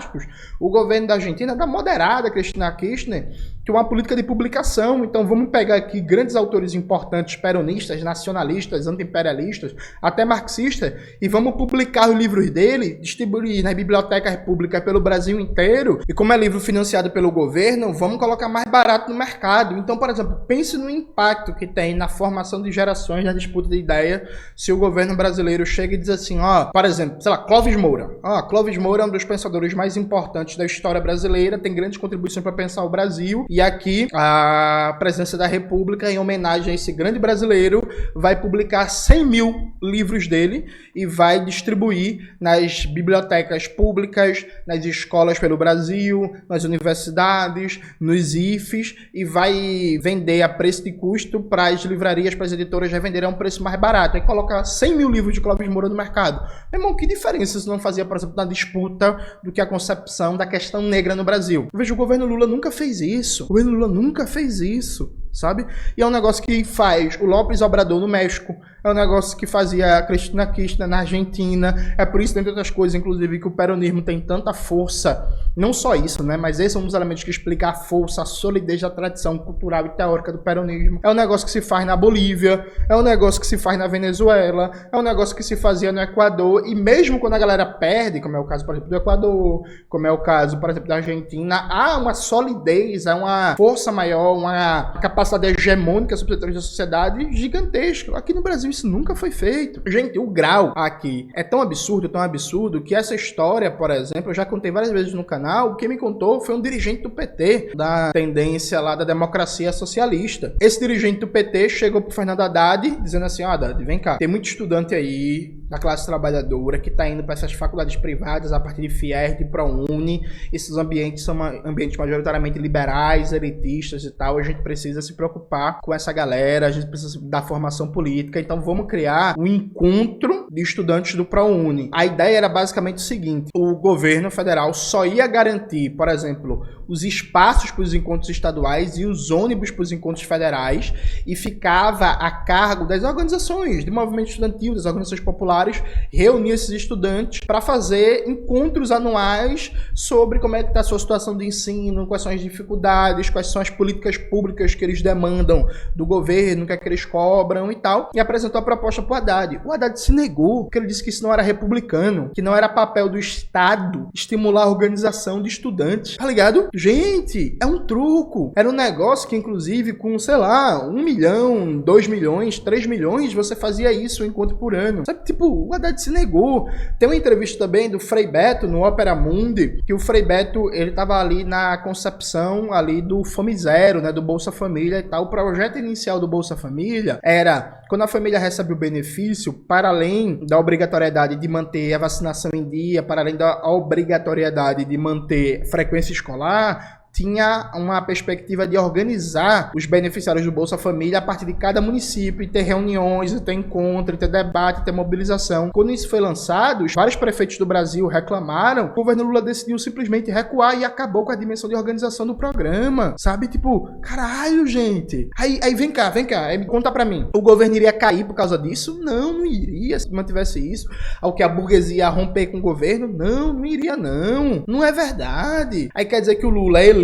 O governo da Argentina, da moderada Cristina Kirchner, que é uma política de publicação. Então vamos pegar aqui grandes autores importantes, peronistas, nacionalistas, anti-imperialistas, até marxistas, e vamos publicar os livros dele, distribuir na Biblioteca Pública pelo Brasil inteiro, e como é livro financiado pelo governo, vamos colocar mais barato no mercado. Então, por exemplo, pense no impacto que tem na formação de gerações, na disputa de ideia, se o governo brasileiro chega e diz assim, ó, por exemplo, sei lá, Clóvis Moura. Clóvis Moura é um dos pensadores mais importantes da história brasileira, tem grandes contribuições para pensar o Brasil, e aqui a presidência da República, em homenagem a esse grande brasileiro, vai publicar 100 mil livros dele e vai distribuir nas bibliotecas públicas, nas escolas pelo Brasil, nas universidades, nos IFES, e vai vender a preço de custo para as livrarias, para as editoras revenderem a um preço mais barato. Aí colocar 100 mil livros de Clóvis Moura no mercado. Meu irmão, que diferença isso não fazia, por exemplo, na disputa do que a concepção da questão negra no Brasil? Eu vejo o governo Lula nunca fez isso. O governo Lula nunca fez isso, sabe? E é um negócio que faz o López Obrador no México, é um negócio que fazia a Cristina Kirchner na Argentina. É por isso, dentre outras coisas, inclusive, que o peronismo tem tanta força. Não só isso, né? Mas esse é um dos elementos que explica a força, a solidez da tradição cultural e teórica do peronismo. É um negócio que se faz na Bolívia, é um negócio que se faz na Venezuela, é um negócio que se fazia no Equador. E mesmo quando a galera perde, como é o caso, por exemplo, do Equador, como é o caso, por exemplo, da Argentina, há uma solidez, há uma força maior, uma capacidade hegemônica sobre os setores da sociedade gigantesca. Aqui no Brasil isso nunca foi feito. Gente, o grau aqui é tão absurdo, que essa história, por exemplo, eu já contei várias vezes no canal, quem me contou foi um dirigente do PT, da tendência lá da democracia socialista. Esse dirigente do PT chegou pro Fernando Haddad, dizendo assim, ó, Haddad, vem cá, tem muito estudante aí da classe trabalhadora que tá indo para essas faculdades privadas a partir de FIES, de ProUni, esses ambientes são ambientes majoritariamente liberais, elitistas e tal, a gente precisa se preocupar com essa galera, a gente precisa dar formação política, então vamos criar um encontro de estudantes do ProUni. A ideia era basicamente o seguinte: o governo federal só ia garantir, por exemplo, os espaços para os encontros estaduais e os ônibus para os encontros federais, e ficava a cargo das organizações de movimento estudantil, das organizações populares, reunir esses estudantes para fazer encontros anuais sobre como é que está a sua situação de ensino, quais são as dificuldades, quais são as políticas públicas que eles demandam do governo, o que é que eles cobram e tal, e apresentou a proposta para o Haddad. O Haddad se negou, porque ele disse que isso não era republicano, que não era papel do Estado estimular a organização de estudantes, tá ligado? Gente, é um truco. Era um negócio que, inclusive, com, sei lá, 1 milhão, 2 milhões, 3 milhões, você fazia isso um encontro por ano. Sabe, tipo, o Haddad se negou. Tem uma entrevista também do Frei Beto no Opera Mundi, que o Frei Beto, ele tava ali na concepção ali do Fome Zero, né, do Bolsa Família e tal. O projeto inicial do Bolsa Família era, quando a família recebe o benefício, para além da obrigatoriedade de manter a vacinação em dia, para além da obrigatoriedade de manter frequência escolar, tinha uma perspectiva de organizar os beneficiários do Bolsa Família a partir de cada município, e ter reuniões, e ter encontro, e ter debate, e ter mobilização. Quando isso foi lançado, vários prefeitos do Brasil reclamaram, o governo Lula decidiu simplesmente recuar e acabou com a dimensão de organização do programa, sabe? Tipo, caralho, gente. Aí vem cá, aí me conta pra mim. O governo iria cair por causa disso? Não iria, se mantivesse isso. Ao que a burguesia ia romper com o governo? Não iria não. Não é verdade. Aí quer dizer que o Lula é eleito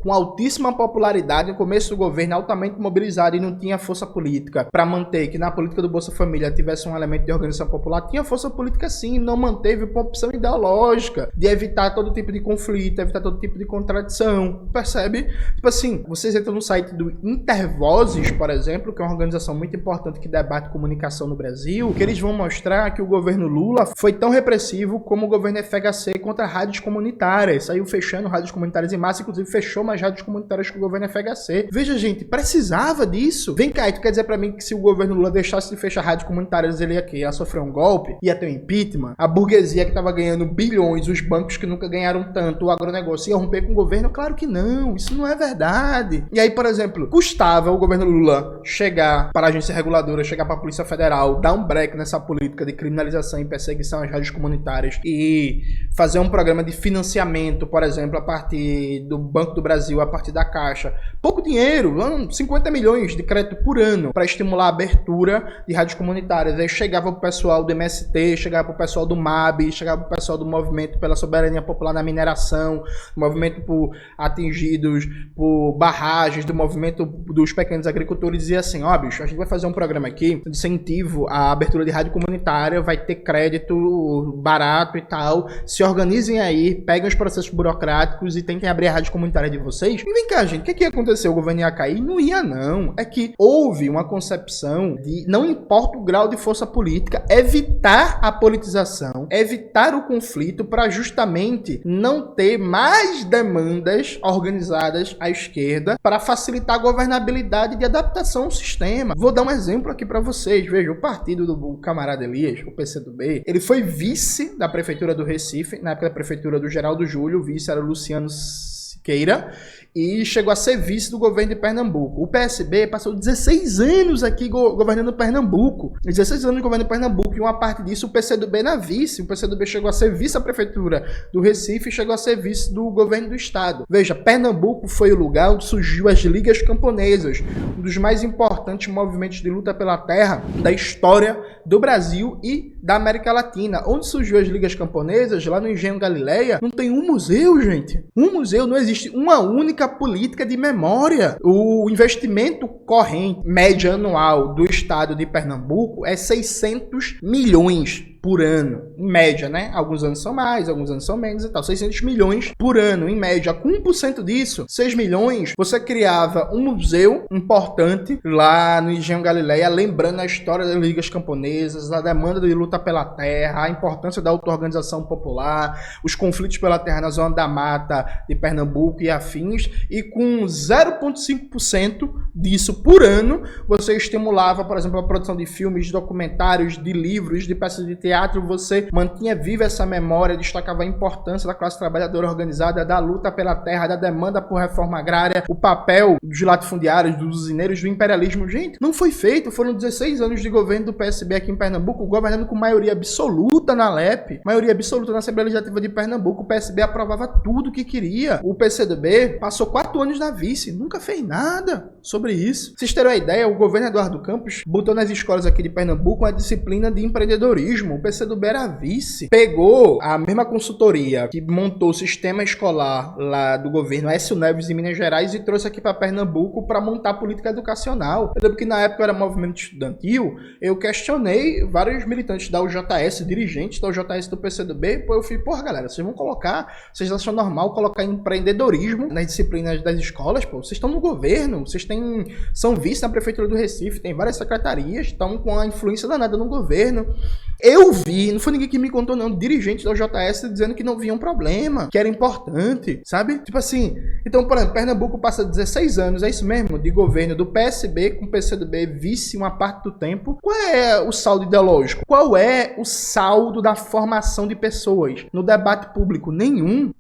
com altíssima popularidade no começo do governo, altamente mobilizado, e não tinha força política para manter que na política do Bolsa Família tivesse um elemento de organização popular. Tinha força política sim, não manteve por opção ideológica de evitar todo tipo de conflito, evitar todo tipo de contradição, percebe? Tipo assim, vocês entram no site do Intervozes, por exemplo, que é uma organização muito importante que debate comunicação no Brasil, que eles vão mostrar que o governo Lula foi tão repressivo como o governo FHC contra rádios comunitárias, saiu fechando rádios comunitárias em massa, inclusive fechou as rádios comunitárias com o governo FHC. Veja, gente, precisava disso. Vem cá, e tu quer dizer pra mim que se o governo Lula deixasse de fechar rádios comunitárias, ele ia sofrer um golpe? Ia ter um impeachment? A burguesia que tava ganhando bilhões, os bancos que nunca ganharam tanto, o agronegócio ia romper com o governo? Claro que não. Isso não é verdade. E aí, por exemplo, custava o governo Lula chegar para a agência reguladora, chegar para a Polícia Federal, dar um break nessa política de criminalização e perseguição às rádios comunitárias e fazer um programa de financiamento, por exemplo, a partir do Banco do Brasil, a partir da Caixa. Pouco dinheiro, 50 milhões de crédito por ano para estimular a abertura de rádios comunitárias. Aí chegava o pessoal do MST, chegava o pessoal do MAB, chegava o pessoal do Movimento pela Soberania Popular na Mineração, movimento por atingidos por barragens, do movimento dos pequenos agricultores, dizia assim: ó, bicho, a gente vai fazer um programa aqui de incentivo à abertura de rádio comunitária, vai ter crédito barato e tal, se organizem aí, peguem os processos burocráticos e tentem abrir a rádio comunitária de vocês. E vem cá, gente, o que ia acontecer? O governo ia cair? Não ia, não. É que houve uma concepção de, não importa o grau de força política, evitar a politização, evitar o conflito, para justamente não ter mais demandas organizadas à esquerda, para facilitar a governabilidade de adaptação ao sistema. Vou dar um exemplo aqui para vocês. Veja, o partido do camarada Elias, o PCdoB, ele foi vice da prefeitura do Recife, na época da prefeitura do Geraldo Júlio, o vice era o Luciano Siqueira, e chegou a ser vice do governo de Pernambuco. O PSB passou 16 anos aqui governando Pernambuco. 16 anos governando Pernambuco, e uma parte disso o PCdoB na vice. O PCdoB chegou a ser vice da prefeitura do Recife e chegou a ser vice do governo do estado. Veja, Pernambuco foi o lugar onde surgiu as Ligas Camponesas, um dos mais importantes movimentos de luta pela terra da história do Brasil e da América Latina. Onde surgiu as Ligas Camponesas? Lá no Engenho Galileia, não tem um museu, gente. Um museu, não existe uma única política de memória. O investimento corrente média anual do estado de Pernambuco é 600 milhões por ano, em média, né? Alguns anos são mais, alguns anos são menos e tal. 600 milhões por ano, em média. Com 1% disso, 6 milhões, você criava um museu importante lá no Engenho Galileia, lembrando a história das Ligas Camponesas, a demanda de luta pela terra, a importância da auto-organização popular, os conflitos pela terra na zona da mata de Pernambuco e afins, e com 0,5% disso por ano, você estimulava, por exemplo, a produção de filmes, de documentários, de livros, de peças de teatro, teatro, você mantinha viva essa memória, destacava a importância da classe trabalhadora organizada, da luta pela terra, da demanda por reforma agrária, o papel dos latifundiários, dos usineiros, do imperialismo. Gente, não foi feito. Foram 16 anos de governo do PSB aqui em Pernambuco, governando com maioria absoluta na LEP, maioria absoluta na Assembleia Legislativa de Pernambuco. O PSB aprovava tudo o que queria. O PCdoB passou 4 anos na vice, nunca fez nada sobre isso. Vocês terem uma ideia, o governo Eduardo Campos botou nas escolas aqui de Pernambuco uma disciplina de empreendedorismo. O PCdoB era vice. Pegou a mesma consultoria que montou o sistema escolar lá do governo Aécio Neves em Minas Gerais e trouxe aqui para Pernambuco para montar política educacional. Eu lembro que na época eu era movimento estudantil, eu questionei vários militantes da UJS, dirigentes da UJS do PCdoB, pô, eu falei, porra, galera, vocês vão colocar, vocês acham normal colocar empreendedorismo nas disciplinas das escolas, pô, vocês estão no governo, são vice na prefeitura do Recife, tem várias secretarias, estão com a influência danada no governo. Eu vi, não foi ninguém que me contou não, dirigentes da UJS dizendo que não via um problema, que era importante, sabe? Tipo assim, então, por exemplo, Pernambuco passa 16 anos, é isso mesmo, de governo do PSB com o PCdoB vice uma parte do tempo. Qual é o saldo ideológico? Qual é o saldo da formação de pessoas no debate público? Nenhum.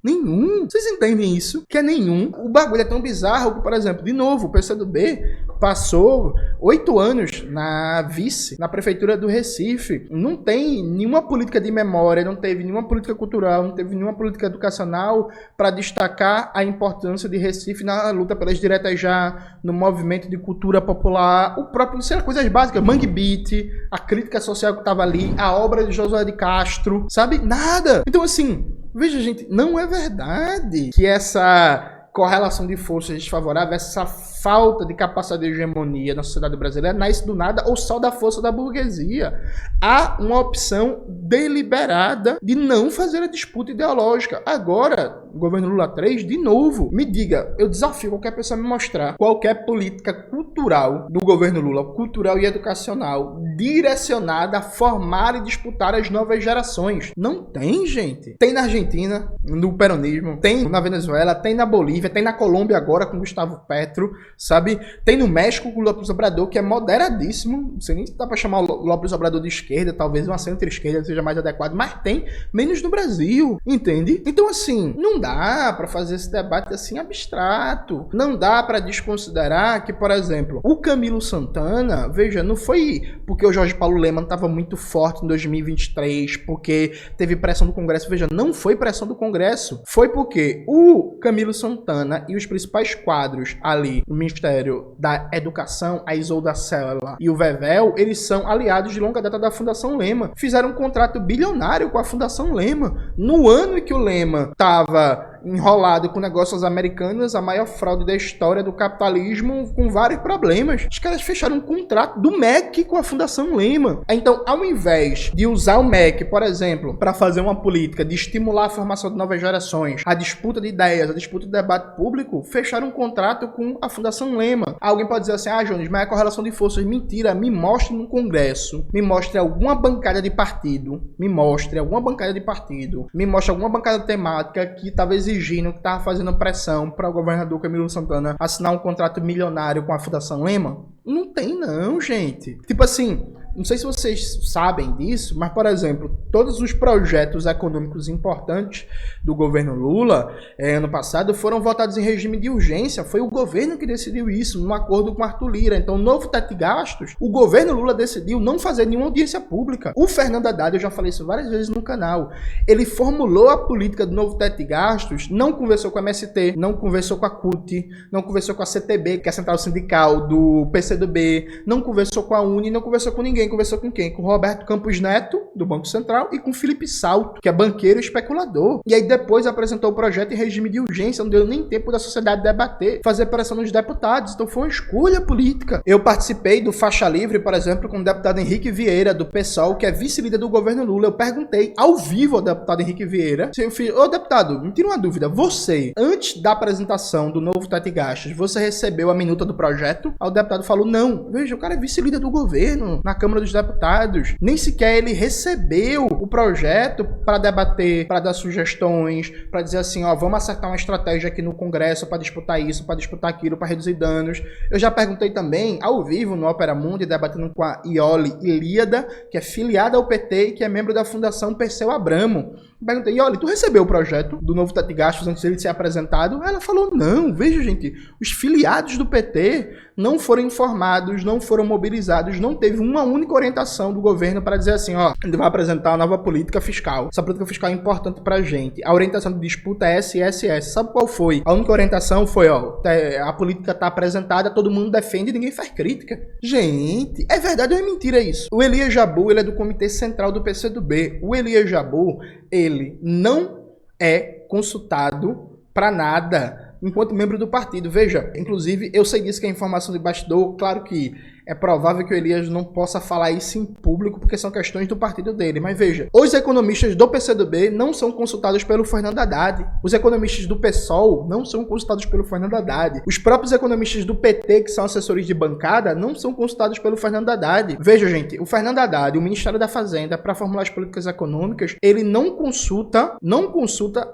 Vocês entendem isso? Que é nenhum. O bagulho é tão bizarro que, por exemplo, de novo, o PCdoB passou 8 anos na vice, na prefeitura do Recife. Não tem nenhuma política de memória, não teve nenhuma política cultural, não teve nenhuma política educacional para destacar a importância de Recife na luta pelas diretas já, no movimento de cultura popular, o próprio, sei lá, coisas básicas, Mangue Beat, a crítica social que estava ali, a obra de Josué de Castro, sabe? Nada. Então, assim, veja, gente, não é verdade que essa correlação de forças desfavorável, essa falta de capacidade de hegemonia na sociedade brasileira nasce do nada ou só da força da burguesia. Há uma opção deliberada de não fazer a disputa ideológica. Agora, o governo Lula 3, de novo, me diga, eu desafio qualquer pessoa a me mostrar qualquer política cultural do governo Lula, cultural e educacional, direcionada a formar e disputar as novas gerações. Não tem, gente. Tem na Argentina, no peronismo, tem na Venezuela, tem na Bolívia, tem na Colômbia agora com Gustavo Petro, sabe? Tem no México com o López Obrador, que é moderadíssimo. Não sei nem se dá pra chamar o López Obrador de esquerda, talvez uma centro-esquerda seja mais adequado, mas tem menos no Brasil, entende? Então, assim, não dá pra fazer esse debate assim abstrato. Não dá pra desconsiderar que, por exemplo, o Camilo Santana, veja, não foi porque o Jorge Paulo Lemann estava muito forte em 2023, porque teve pressão do Congresso. Veja, não foi pressão do Congresso. Foi porque o Camilo Santana e os principais quadros ali no Ministério da Educação, a Isolda Sela e o Vevel, eles são aliados de longa data da Fundação Lema. Fizeram um contrato bilionário com a Fundação Lema. No ano em que o Lema estava enrolado com negócios americanos, a maior fraude da história do capitalismo, com vários problemas. Os caras fecharam um contrato do MEC com a Fundação Lema. Então, ao invés de usar o MEC, por exemplo, para fazer uma política de estimular a formação de novas gerações, a disputa de ideias, a disputa de debate público, fecharam um contrato com a Fundação Lema. Alguém pode dizer assim, Jones, mas é correlação de forças. Mentira, me mostre no Congresso, me mostre alguma bancada de partido, me mostre alguma bancada temática que estava exigindo, que estava fazendo pressão para o governador Camilo Santana assinar um contrato milionário com a Fundação Lema. Não tem não, gente. Tipo assim, não sei se vocês sabem disso, mas, por exemplo, todos os projetos econômicos importantes do governo Lula, ano passado, foram votados em regime de urgência. Foi o governo que decidiu isso, num acordo com Arthur Lira. Então, o novo teto de gastos, o governo Lula decidiu não fazer nenhuma audiência pública. O Fernando Haddad, eu já falei isso várias vezes no canal, ele formulou a política do novo teto de gastos, não conversou com a MST, não conversou com a CUT, não conversou com a CTB, que é a Central Sindical do PCdoB, não conversou com a UNE, não conversou com ninguém. Conversou com quem? Com Roberto Campos Neto, do Banco Central, e com Felipe Salto, que é banqueiro e especulador. E aí depois apresentou o projeto em regime de urgência, não deu nem tempo da sociedade debater, fazer pressão nos deputados. Então foi uma escolha política. Eu participei do Faixa Livre, por exemplo, com o deputado Henrique Vieira, do PSOL, que é vice-líder do governo Lula. Eu perguntei ao vivo ao deputado Henrique Vieira, eu fiz, deputado, me tira uma dúvida, você, antes da apresentação do novo teto de gastos, você recebeu a minuta do projeto? Aí o deputado falou, não. Veja, o cara é vice-líder do governo, na Câmara Câmara dos Deputados. Nem sequer ele recebeu o projeto para debater, para dar sugestões, para dizer assim, ó, vamos acertar uma estratégia aqui no Congresso para disputar isso, para disputar aquilo, para reduzir danos. Eu já perguntei também, ao vivo, no Opera Mundi, debatendo com a Iole Ilíada, que é filiada ao PT e que é membro da Fundação Perseu Abramo. Perguntei, Iole, tu recebeu o projeto do novo teto de gastos antes dele ser apresentado? Ela falou, não, veja, gente, os filiados do PT não foram informados, não foram mobilizados, não teve uma única orientação do governo para dizer assim, ó, ele vai apresentar uma nova política fiscal. Essa política fiscal é importante pra gente. A orientação de disputa é SSS. Sabe qual foi? A única orientação foi, ó, a política tá apresentada, todo mundo defende e ninguém faz crítica. Gente, é verdade ou é mentira isso? O Elias Jabbour, ele é do Comitê Central do PCdoB. O Elias Jabbour, ele não é consultado para nada enquanto membro do partido. Veja, inclusive, eu sei disso que é informação de bastidor, claro que é provável que o Elias não possa falar isso em público, porque são questões do partido dele. Mas veja, os economistas do PCdoB não são consultados pelo Fernando Haddad. Os economistas do PSOL não são consultados pelo Fernando Haddad. Os próprios economistas do PT, que são assessores de bancada, não são consultados pelo Fernando Haddad. Veja, gente, o Fernando Haddad, o Ministério da Fazenda, para formular as políticas econômicas, ele não consulta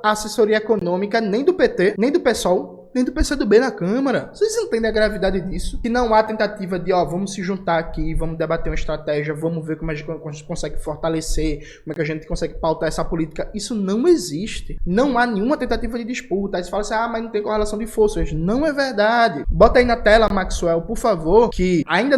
a assessoria econômica nem do PT, nem do PSOL, nem do PCdoB na Câmara. Vocês entendem a gravidade disso? Que não há tentativa de, ó, vamos se juntar aqui, vamos debater uma estratégia, vamos ver como a gente consegue fortalecer, como é que a gente consegue pautar essa política. Isso não existe. Não há nenhuma tentativa de disputa. Aí você fala assim, ah, mas não tem correlação de forças. Não é verdade. Bota aí na tela, Maxwell, por favor, que ainda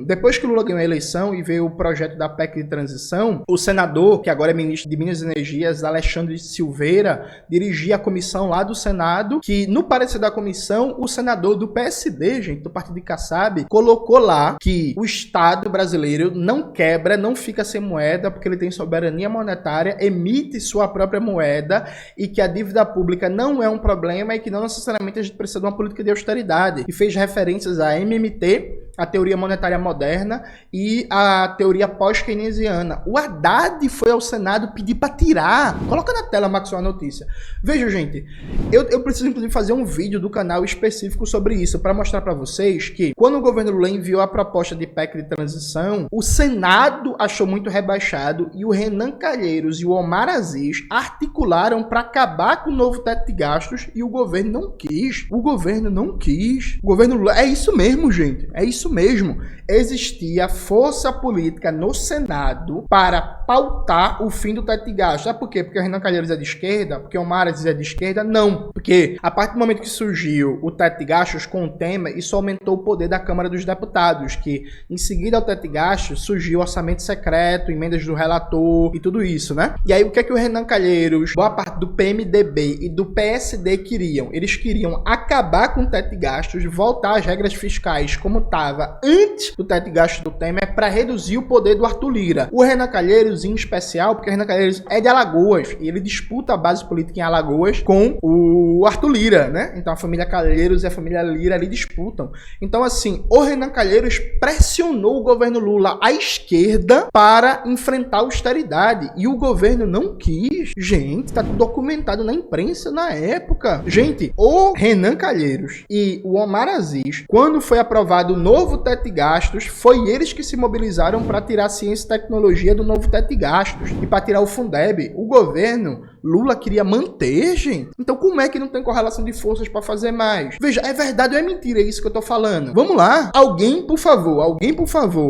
depois que o Lula ganhou a eleição e veio o projeto da PEC de transição, o senador, que agora é ministro de Minas e Energias, Alexandre Silveira, dirigia a comissão lá do Senado, que no parecer da comissão, o senador do PSD, gente, do partido de Kassab, colocou lá que o Estado brasileiro não quebra, não fica sem moeda, porque ele tem soberania monetária, emite sua própria moeda e que a dívida pública não é um problema e que não necessariamente a gente precisa de uma política de austeridade. E fez referências à MMT, a teoria monetária moderna e a teoria pós-keynesiana. O Haddad foi ao Senado pedir para tirar. Coloca na tela, Maxwell, a notícia. Veja, gente, eu preciso inclusive fazer um vídeo do canal específico sobre isso, para mostrar para vocês que quando o governo Lula enviou a proposta de PEC de transição, o Senado achou muito rebaixado e o Renan Calheiros e o Omar Aziz articularam para acabar com o novo teto de gastos e o governo não quis. O governo não quis. O governo Lula... É isso mesmo, gente. É isso mesmo. Existia força política no Senado para pautar o fim do teto de gastos. Sabe por quê? Porque o Renan Calheiros é de esquerda? Porque o Omar Aziz é de esquerda? Não. Porque a partir do momento que surgiu o teto de gastos com o tema, isso aumentou o poder da Câmara dos Deputados, que em seguida ao teto de gastos surgiu o orçamento secreto, emendas do relator e tudo isso, né? E aí o que é que o Renan Calheiros, boa parte do PMDB e do PSD queriam? Eles queriam acabar com o teto de gastos, voltar às regras fiscais como estava antes do teto de gastos do Temer para reduzir o poder do Arthur Lira. O Renan Calheiros em especial, porque o Renan Calheiros é de Alagoas e ele disputa a base política em Alagoas com o Arthur Lira, né? Então a família Calheiros e a família Lira ali disputam. Então assim, o Renan Calheiros pressionou o governo Lula à esquerda para enfrentar a austeridade e o governo não quis. Gente, tá documentado na imprensa na época. Gente, o Renan Calheiros e o Omar Aziz, quando foi aprovado o novo teto de gastos, foi eles que se mobilizaram para tirar a ciência e tecnologia do novo teto de gastos e para tirar o Fundeb. O governo Lula queria manter, gente. Então como é que não tem correlação de forças para fazer mais? Veja, é verdade ou é mentira isso que eu tô falando? Vamos lá. Alguém, por favor,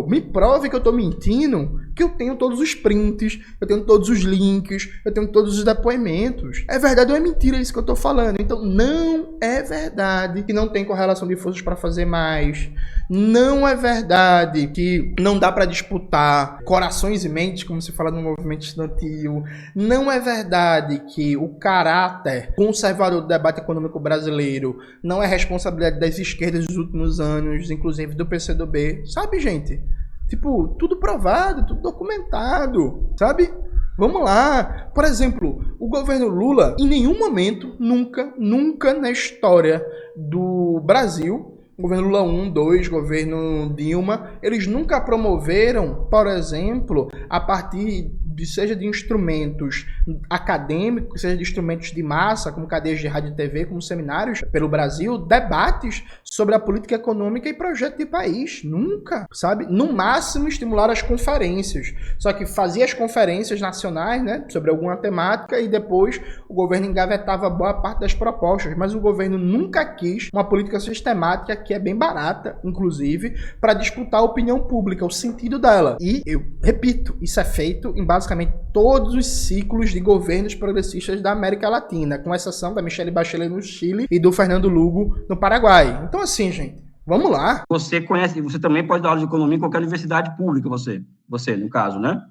me prove que eu tô mentindo, que eu tenho todos os prints, eu tenho todos os links, eu tenho todos os depoimentos. É verdade ou é mentira isso que eu tô falando? Então não é verdade que não tem correlação de forças para fazer mais. Não é verdade que não dá para disputar corações e mentes, como se fala no movimento estudantil. Não é verdade que o caráter conservador do debate econômico brasileiro não é responsabilidade das esquerdas dos últimos anos, inclusive do PCdoB. Sabe, gente? Tipo, tudo provado, tudo documentado, sabe? Vamos lá. Por exemplo, o governo Lula, em nenhum momento, nunca na história do Brasil, governo Lula 1, 2, governo Dilma, eles nunca promoveram, por exemplo, a partir seja de instrumentos acadêmicos, seja de instrumentos de massa, como cadeias de rádio e TV, como seminários pelo Brasil, debates sobre a política econômica e projeto de país. Nunca, sabe? No máximo, estimular as conferências. Só que fazia as conferências nacionais, né, sobre alguma temática, e depois o governo engavetava boa parte das propostas. Mas o governo nunca quis uma política sistemática, que é bem barata, inclusive, para disputar a opinião pública, o sentido dela. E, eu repito, isso é feito em basicamente todos os ciclos de governos progressistas da América Latina, com exceção da Michelle Bachelet no Chile e do Fernando Lugo no Paraguai. Então, assim, gente, vamos lá. Você conhece, você também pode dar aula de economia em qualquer universidade pública, você no caso, né?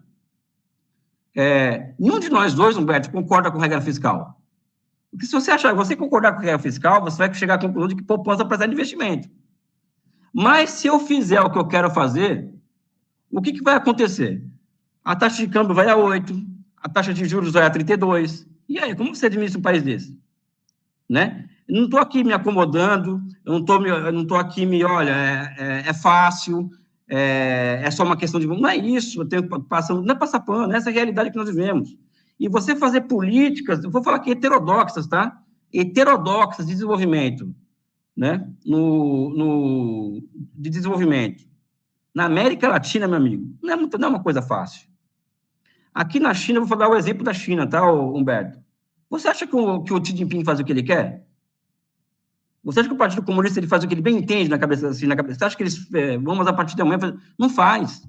Nenhum de nós dois, Humberto, concorda com regra fiscal. Porque se você concordar com regra fiscal, você vai chegar à conclusão de que poupança precisa de investimento. Mas se eu fizer o que eu quero fazer, o que vai acontecer? A taxa de câmbio vai a 8, a taxa de juros vai a 32. E aí, como você administra um país desse? Né? Eu não estou aqui me acomodando, eu não estou aqui olha, é fácil, é só uma questão de... Não é isso, não é passar pano, essa é a realidade que nós vivemos. E você fazer políticas, eu vou falar aqui heterodoxas, tá? Heterodoxas de desenvolvimento, né? De desenvolvimento. Na América Latina, meu amigo, não é uma coisa fácil. Aqui na China, eu vou dar o exemplo da China, tá, Humberto? Você acha que o Xi Jinping faz o que ele quer? Você acha que o Partido Comunista ele faz o que ele bem entende na cabeça assim, Você acha que eles vamos a partir de amanhã fazer? Não faz.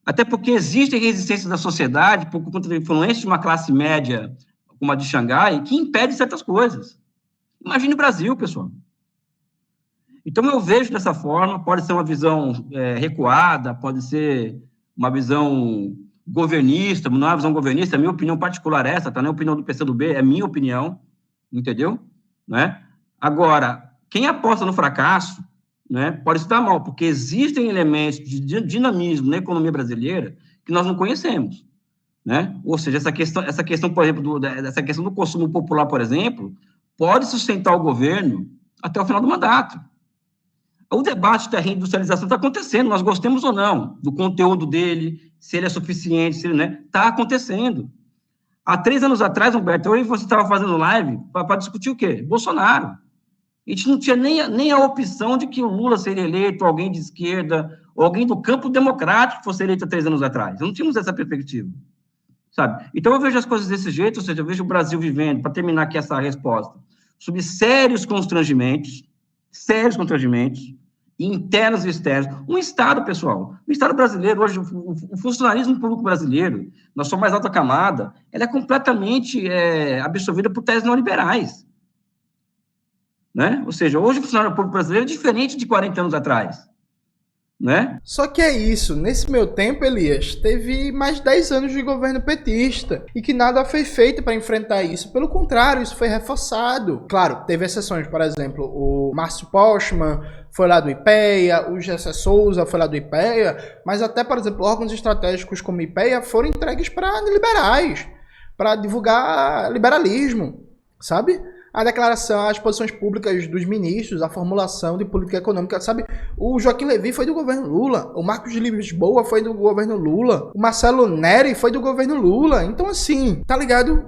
Até porque existem resistências da sociedade por conta da influência de uma classe média como a de Xangai, que impede certas coisas. Imagine o Brasil, pessoal. Então, eu vejo dessa forma, pode ser uma visão recuada, pode ser uma visão governista, não é uma visão governista, é minha opinião particular essa, tá? Não é a opinião do PCdoB, é minha opinião, entendeu? Né? Agora, quem aposta no fracasso, né, pode se dar mal, porque existem elementos de dinamismo na economia brasileira que nós não conhecemos, né? Ou seja, essa questão, por exemplo, essa questão do consumo popular, por exemplo, pode sustentar o governo até o final do mandato. O debate da reindustrialização está acontecendo, nós gostemos ou não do conteúdo dele, se ele é suficiente, se ele não é, está acontecendo. Há 3 anos atrás, Humberto, eu e você estava fazendo live para discutir o quê? Bolsonaro. A gente não tinha nem a opção de que o Lula seria eleito, alguém de esquerda, ou alguém do campo democrático fosse eleito há 3 anos atrás. Não tínhamos essa perspectiva, sabe? Então, eu vejo as coisas desse jeito, ou seja, eu vejo o Brasil vivendo, para terminar aqui essa resposta, sob sérios constrangimentos, internos e externos. Um Estado, pessoal, o Estado brasileiro, hoje, o funcionalismo público brasileiro, na sua mais alta camada, ela é completamente absorvida por teses neoliberais. Né? Ou seja, hoje o funcionário público brasileiro é diferente de 40 anos atrás. Né? Só que é isso, nesse meu tempo, Elias, teve mais de 10 anos de governo petista e que nada foi feito para enfrentar isso. Pelo contrário, isso foi reforçado. Claro, teve exceções, por exemplo, o Márcio Postman foi lá do IPEA, o Gessé Souza foi lá do IPEA, mas até, por exemplo, órgãos estratégicos como o IPEA foram entregues para liberais, para divulgar liberalismo, sabe? A declaração, as posições públicas dos ministros, a formulação de política econômica, sabe? O Joaquim Levy foi do governo Lula, o Marcos de Lisboa foi do governo Lula, o Marcelo Neri foi do governo Lula. Então, assim, tá ligado?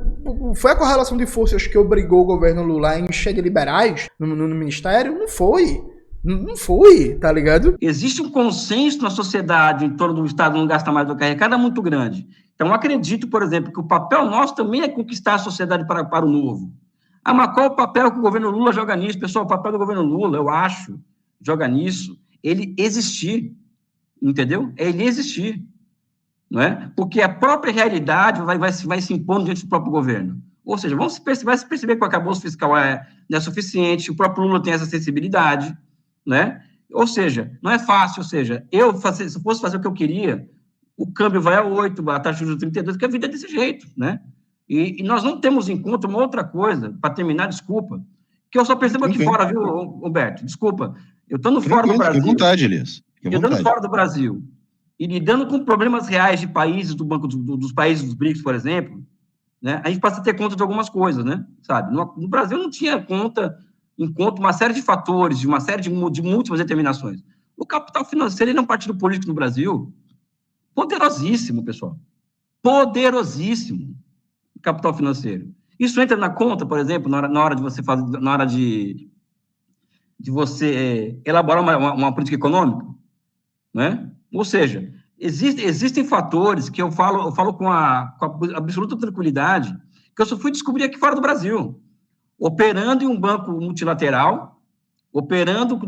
Foi a correlação de forças que obrigou o governo Lula a encher de liberais no ministério? Não foi. Não foi, tá ligado? Existe um consenso na sociedade em torno do Estado não gasta mais do que arrecada muito grande. Então, eu acredito, por exemplo, que o papel nosso também é conquistar a sociedade para o novo. Ah, mas qual o papel que o governo Lula joga nisso? Pessoal, o papel do governo Lula, eu acho, joga nisso, ele existir, entendeu? É ele existir, não é? Porque a própria realidade vai se impondo diante do próprio governo. Ou seja, vai se perceber que o arcabouço fiscal não é suficiente, o próprio Lula tem essa sensibilidade, né? Ou seja, não é fácil, ou seja, se eu fosse fazer o que eu queria, o câmbio vai a 8, a taxa de juros 32, porque a vida é desse jeito, né? E nós não temos em conta uma outra coisa, para terminar, desculpa, que eu só percebo aqui fora, viu, Humberto? Desculpa, eu estando fora do Brasil. Fique à vontade, Elias. Eu estando fora do Brasil e lidando com problemas reais de países, do Banco dos países dos BRICS, por exemplo, né, a gente passa a ter conta de algumas coisas, né? Sabe? No Brasil não tinha em conta uma série de fatores, de uma série de múltiplas determinações. O capital financeiro ele é um partido político no Brasil poderosíssimo, pessoal. poderosíssimo capital financeiro. Isso entra na conta, por exemplo, na hora de você fazer, na hora de você elaborar uma política econômica, né? Ou seja, existem fatores que eu falo com a absoluta tranquilidade, que eu só fui descobrir aqui fora do Brasil, operando em um banco multilateral, operando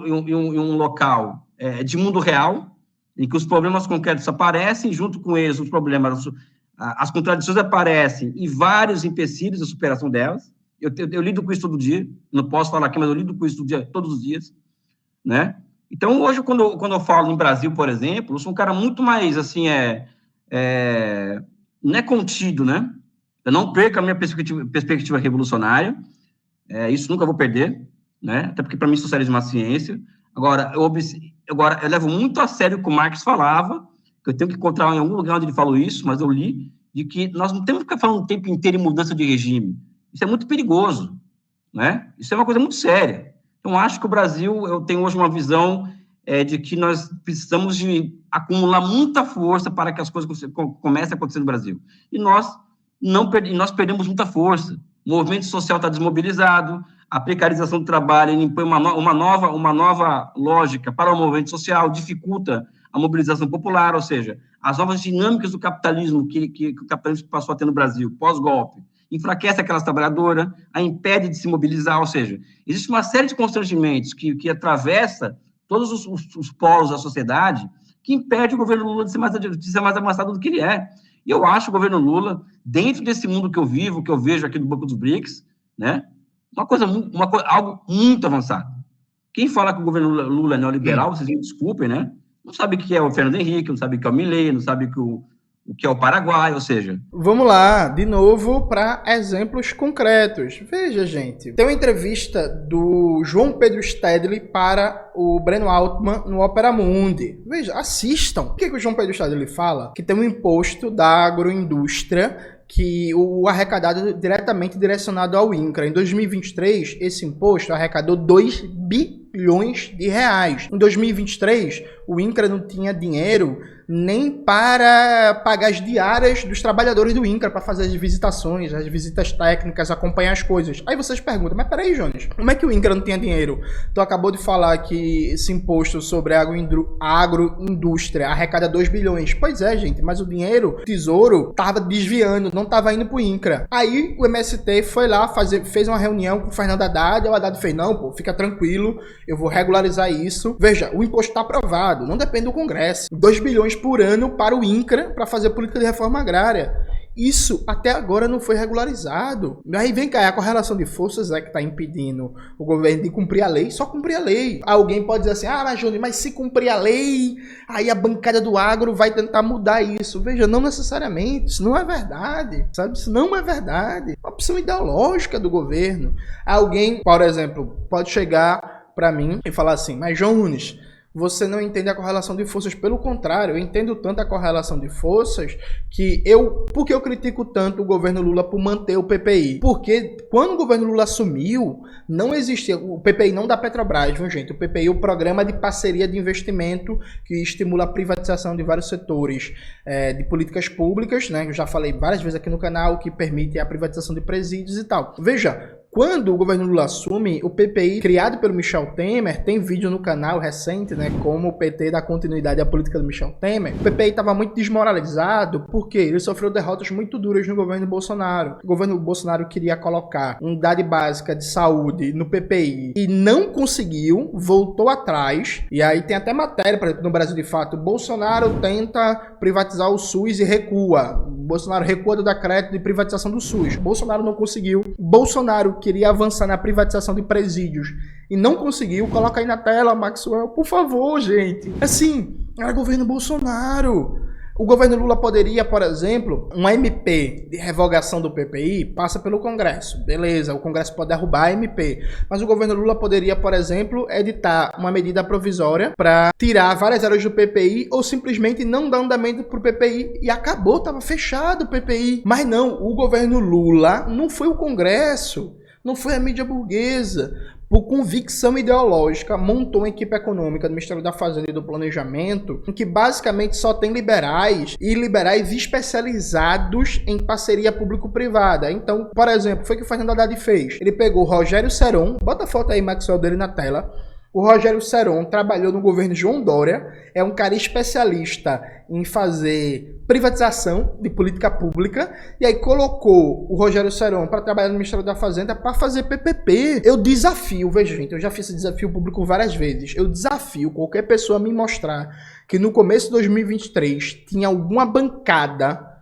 em um local de mundo real, em que os problemas concretos aparecem, junto com eles os problemas, as contradições aparecem e vários empecilhos da superação delas. Eu lido com isso todo dia, não posso falar aqui, mas eu lido com isso todos os dias, né? Então, hoje, quando eu falo em Brasil, por exemplo, eu sou um cara muito mais, assim, não é contido, né? Eu não perco a minha perspectiva revolucionária, isso nunca vou perder, né? Até porque, para mim, socialismo é uma ciência. Agora, eu levo muito a sério o que o Marx falava, que eu tenho que encontrar em algum lugar onde ele falou isso, mas eu li, de que nós não temos que ficar falando o tempo inteiro em mudança de regime. Isso é muito perigoso, né? Isso é uma coisa muito séria. Então, acho que o Brasil, eu tenho hoje uma visão de que nós precisamos de acumular muita força para que as coisas comecem a acontecer no Brasil. E nós perdemos muita força. O movimento social está desmobilizado, a precarização do trabalho impõe uma nova lógica para o movimento social, dificulta a mobilização popular, ou seja, as novas dinâmicas do capitalismo que o capitalismo passou a ter no Brasil, pós-golpe, enfraquece a classe trabalhadora, a impede de se mobilizar, ou seja, existe uma série de constrangimentos que atravessa todos os polos da sociedade que impede o governo Lula de ser mais avançado do que ele é. E eu acho o governo Lula, dentro desse mundo que eu vivo, que eu vejo aqui no Banco dos BRICS, né, algo muito avançado. Quem fala que o governo Lula é neoliberal, vocês me desculpem, né, não sabe o que é o Fernando Henrique, não sabe o que é o Milei, não sabe o que é o Paraguai, ou seja... Vamos lá, de novo, para exemplos concretos. Veja, gente, tem uma entrevista do João Pedro Stedley para o Breno Altman no Opera Mundi. Veja, assistam. O que o João Pedro Stedley fala? Que tem um imposto da agroindústria que o arrecadado diretamente direcionado ao INCRA. Em 2023, esse imposto arrecadou 2 bilhões de reais. Em 2023, o INCRA não tinha dinheiro nem para pagar as diárias dos trabalhadores do INCRA, para fazer as visitações, as visitas técnicas, acompanhar as coisas. Aí vocês perguntam, mas peraí, Jones, como é que o INCRA não tinha dinheiro? Tu acabou de falar que esse imposto sobre a agroindústria arrecada 2 bilhões. Pois é, gente, mas o dinheiro, o tesouro, estava desviando, não estava indo pro INCRA. Aí o MST foi lá, fez uma reunião com o Fernando Haddad, e o Haddad fez, não, pô, fica tranquilo, eu vou regularizar isso. Veja, o imposto está aprovado, não depende do Congresso. 2 bilhões por ano para o INCRA, para fazer política de reforma agrária. Isso até agora não foi regularizado. Aí vem cá, a correlação de forças que está impedindo o governo de cumprir a lei, só cumprir a lei. Alguém pode dizer assim, mas Júnior, mas se cumprir a lei, aí a bancada do agro vai tentar mudar isso. Veja, não necessariamente, isso não é verdade, sabe? Isso não é verdade. É uma opção ideológica do governo. Alguém, por exemplo, pode chegar para mim e falar assim, mas João Nunes, você não entende a correlação de forças. Pelo contrário, eu entendo tanto a correlação de forças que por que eu critico tanto o governo Lula por manter o PPI? Porque quando o governo Lula assumiu, não existia, o PPI não da Petrobras, viu, gente? O PPI é o Programa de Parceria de Investimento que estimula a privatização de vários setores de políticas públicas, né? Eu já falei várias vezes aqui no canal, que permite a privatização de presídios e tal. Veja, quando o governo Lula assume, o PPI, criado pelo Michel Temer, tem vídeo no canal recente, né, como o PT dá continuidade à política do Michel Temer. O PPI estava muito desmoralizado porque ele sofreu derrotas muito duras no governo Bolsonaro. O governo Bolsonaro queria colocar unidade básica de saúde no PPI e não conseguiu, voltou atrás. E aí tem até matéria, por exemplo, no Brasil de Fato, Bolsonaro tenta privatizar o SUS e recua. Bolsonaro recua do decreto de privatização do SUS. Bolsonaro não conseguiu. Bolsonaro queria avançar na privatização de presídios e não conseguiu. Coloca aí na tela, Maxwell, por favor, gente. Assim, era governo Bolsonaro. O governo Lula poderia, por exemplo, uma MP de revogação do PPI passa pelo Congresso. Beleza, o Congresso pode derrubar a MP. Mas o governo Lula poderia, por exemplo, editar uma medida provisória para tirar várias áreas do PPI ou simplesmente não dar andamento para o PPI. E acabou, estava fechado o PPI. Mas não, o governo Lula não foi o Congresso. Não foi a mídia burguesa. Por convicção ideológica, montou uma equipe econômica do Ministério da Fazenda e do Planejamento, em que basicamente só tem liberais e liberais especializados em parceria público-privada. Então, por exemplo, foi o que o Fernando Haddad fez. Ele pegou o Rogério Seron, bota a foto aí, Maxwell, dele na tela. O Rogério Seron trabalhou no governo João Dória, é um cara especialista em fazer privatização de política pública, e aí colocou o Rogério Seron para trabalhar no Ministério da Fazenda para fazer PPP. Eu desafio, veja gente, eu já fiz esse desafio público várias vezes, eu desafio qualquer pessoa a me mostrar que no começo de 2023 tinha alguma bancada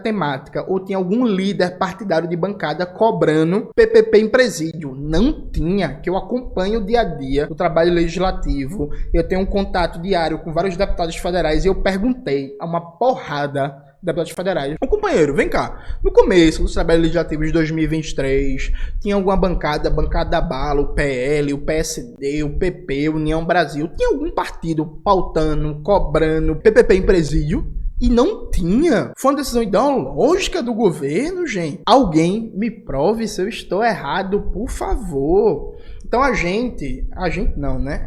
temática ou tinha algum líder partidário de bancada cobrando PPP em presídio. Não tinha, que eu acompanho dia a dia o trabalho legislativo, eu tenho um contato diário com vários deputados federais e eu perguntei a uma porrada de deputados federais: ô companheiro, vem cá, no começo dos trabalhos legislativos de 2023, tinha alguma bancada da Bala, o PL, o PSD, o PP, União Brasil, tinha algum partido pautando, cobrando PPP em presídio? E não tinha. Foi uma decisão ideológica do governo, gente. Alguém me prove se eu estou errado, por favor. Então a gente não, né?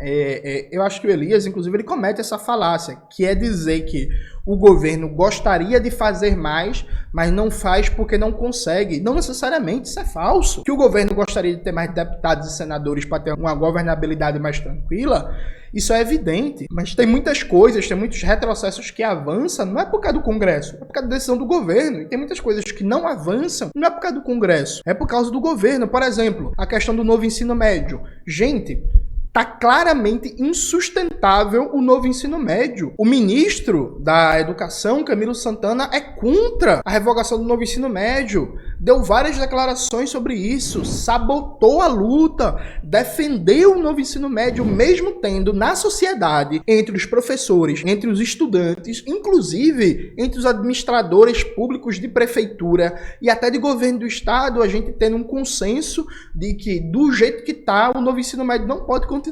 Eu acho que o Elias, inclusive, ele comete essa falácia, que é dizer que o governo gostaria de fazer mais, mas não faz porque não consegue. Não necessariamente, isso é falso. Que o governo gostaria de ter mais deputados e senadores para ter uma governabilidade mais tranquila, isso é evidente. Mas tem muitas coisas, tem muitos retrocessos que avançam, não é por causa do Congresso, é por causa da decisão do governo. E tem muitas coisas que não avançam, não é por causa do Congresso, é por causa do governo. Por exemplo, a questão do novo ensino médio. Gente, tá claramente insustentável o novo ensino médio. O ministro da Educação, Camilo Santana, é contra a revogação do novo ensino médio. Deu várias declarações sobre isso, sabotou a luta, defendeu o novo ensino médio, mesmo tendo na sociedade, entre os professores, entre os estudantes, inclusive entre os administradores públicos de prefeitura e até de governo do estado, a gente tendo um consenso de que, do jeito que tá, o novo ensino médio não pode continuar.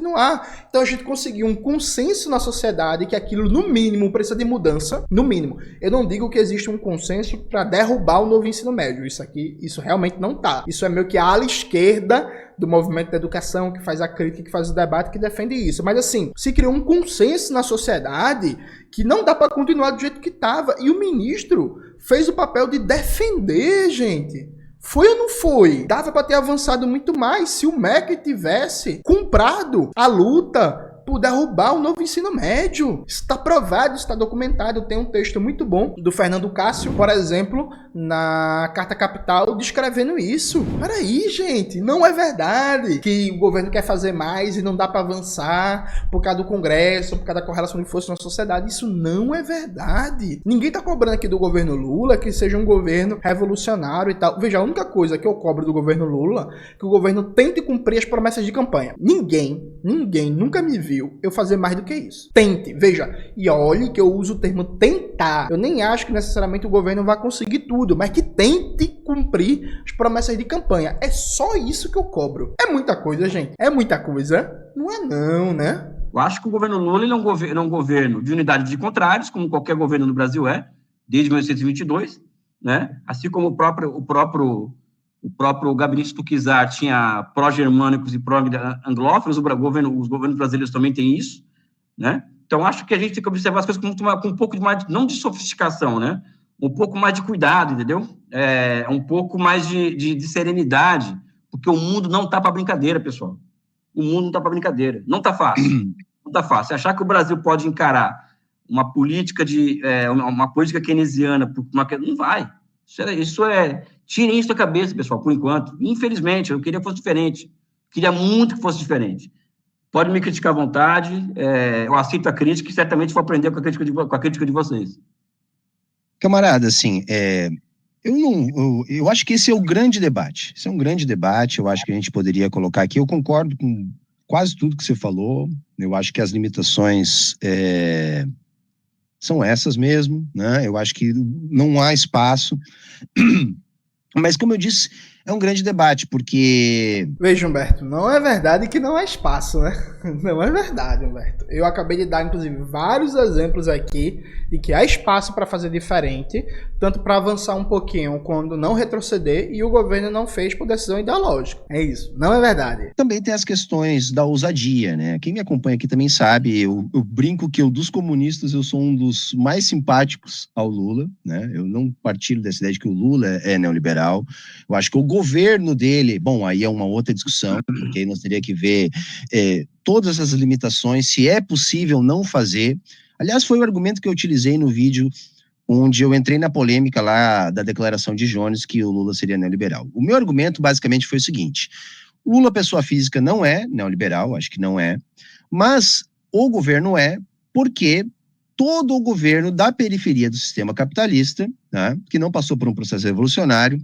Então a gente conseguiu um consenso na sociedade que aquilo, no mínimo, precisa de mudança. No mínimo. Eu não digo que existe um consenso para derrubar o novo ensino médio. Isso realmente não tá. Isso é meio que a ala esquerda do movimento da educação, que faz a crítica, que faz o debate, que defende isso. Mas assim, se criou um consenso na sociedade que não dá para continuar do jeito que estava. E o ministro fez o papel de defender, gente. Foi ou não foi? Dava para ter avançado muito mais se o MEC tivesse comprado a luta por derrubar o novo ensino médio. Isso está provado, isso está documentado. Tem um texto muito bom do Fernando Cássio, por exemplo, na Carta Capital, descrevendo isso. Peraí, gente, não é verdade que o governo quer fazer mais e não dá para avançar por causa do Congresso, por causa da correlação de forças na sociedade. Isso não é verdade. Ninguém está cobrando aqui do governo Lula que seja um governo revolucionário e tal. Veja, a única coisa que eu cobro do governo Lula é que o governo tente cumprir as promessas de campanha. Ninguém nunca me viu eu fazer mais do que isso. Tente, veja, e olhe que eu uso o termo tentar. Eu nem acho que necessariamente o governo vai conseguir tudo, mas que tente cumprir as promessas de campanha. É só isso que eu cobro. É muita coisa, gente. É muita coisa. Não é não, né? Eu acho que o governo Lula ele é um governo de unidade de contrários, como qualquer governo no Brasil é, desde 1922, né? Assim como o próprio gabinete do Kizar tinha pró-germânicos e pró-anglófonos, os governos brasileiros também têm isso, né? Então, acho que a gente tem que observar as coisas com um pouco mais, não de sofisticação, né? Um pouco mais de cuidado, entendeu? Um pouco mais de serenidade, porque o mundo não está para brincadeira, pessoal. O mundo não está para brincadeira. Não está fácil. Não está fácil. Achar que o Brasil pode encarar uma política uma política keynesiana, não vai. Tirem isso da cabeça, pessoal, por enquanto. Infelizmente, eu queria que fosse diferente. Queria muito que fosse diferente. Pode me criticar à vontade, eu aceito a crítica e certamente vou aprender com a crítica de vocês. Camarada, assim, eu acho que esse é o grande debate. Esse é um grande debate, eu acho que a gente poderia colocar aqui. Eu concordo com quase tudo que você falou. Eu acho que as limitações são essas mesmo, né? Eu acho que não há espaço. Mas, como eu disse, é um grande debate, porque... Veja, Humberto, não é verdade que não há espaço, né? Não é verdade, Humberto. Eu acabei de dar, inclusive, vários exemplos aqui de que há espaço para fazer diferente, tanto para avançar um pouquinho quando não retroceder, e o governo não fez por decisão ideológica. É isso, não é verdade. Também tem as questões da ousadia, né? Quem me acompanha aqui também sabe, eu brinco que dos comunistas eu sou um dos mais simpáticos ao Lula, né? Eu não partilho dessa ideia de que o Lula é neoliberal. Eu acho que o governo dele, bom, aí é uma outra discussão, porque aí nós teríamos que ver todas as limitações, se é possível não fazer. Aliás, foi o argumento que eu utilizei no vídeo onde eu entrei na polêmica lá da declaração de Jones que o Lula seria neoliberal. O meu argumento basicamente foi o seguinte: Lula, pessoa física, não é neoliberal, acho que não é, mas o governo é, porque todo o governo da periferia do sistema capitalista, né, que não passou por um processo revolucionário,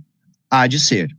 há de ser,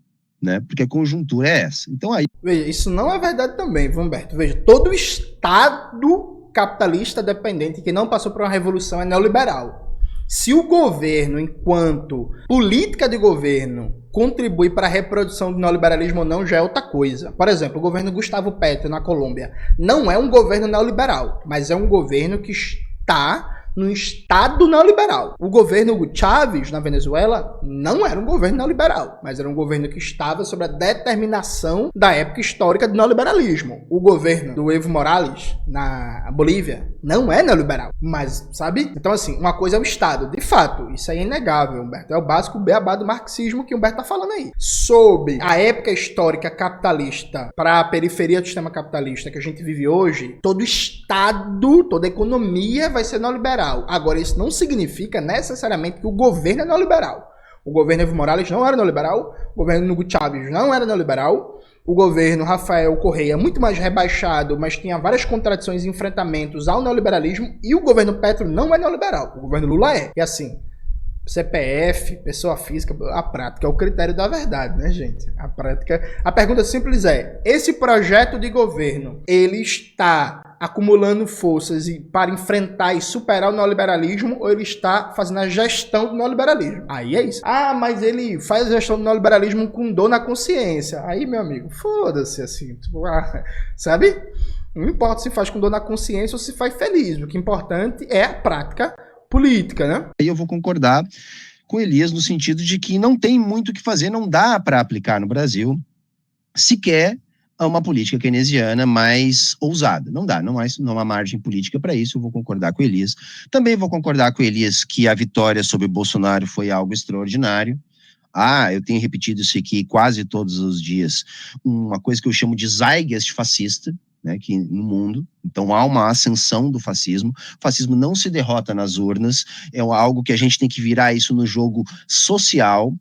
né, porque a conjuntura é essa. Então aí... Veja, isso não é verdade também, Humberto. Veja, todo o Estado capitalista dependente que não passou por uma revolução é neoliberal. Se o governo, enquanto política de governo, contribui para a reprodução do neoliberalismo ou não, já é outra coisa. Por exemplo, o governo Gustavo Petro na Colômbia não é um governo neoliberal, mas é um governo que está no Estado neoliberal. O governo Hugo Chávez, na Venezuela, não era um governo neoliberal, mas era um governo que estava sob a determinação da época histórica do neoliberalismo. O governo do Evo Morales, na Bolívia, não é neoliberal, mas, sabe? Então, assim, uma coisa é o Estado. De fato, isso aí é inegável, Humberto. É o básico beabá do marxismo que o Humberto está falando aí. Sob a época histórica capitalista para a periferia do sistema capitalista que a gente vive hoje, todo o Estado, toda a economia vai ser neoliberal. Agora, isso não significa necessariamente que o governo é neoliberal. O governo Evo Morales não era neoliberal, o governo Hugo Chávez não era neoliberal, o governo Rafael Correa muito mais rebaixado, mas tinha várias contradições e enfrentamentos ao neoliberalismo, e o governo Petro não é neoliberal, o governo Lula é. E assim, CPF, pessoa física, a prática é o critério da verdade, né, gente? A prática... A pergunta simples é: esse projeto de governo, ele está acumulando forças para enfrentar e superar o neoliberalismo, ou ele está fazendo a gestão do neoliberalismo? Aí é isso. Ah, mas ele faz a gestão do neoliberalismo com dor na consciência. Aí, meu amigo, foda-se, assim, tipo, sabe? Não importa se faz com dor na consciência ou se faz feliz. O que é importante é a prática política, né? Aí eu vou concordar com Elias no sentido de que não tem muito o que fazer, não dá para aplicar no Brasil sequer uma política keynesiana mais ousada. Não dá, não há margem política para isso. Eu vou concordar com Elias. Também vou concordar com Elias que a vitória sobre Bolsonaro foi algo extraordinário. Eu tenho repetido isso aqui quase todos os dias, uma coisa que eu chamo de zeitgeist fascista, né, que no mundo. Então há uma ascensão do fascismo. O fascismo não se derrota nas urnas, é algo que a gente tem que virar isso no jogo social.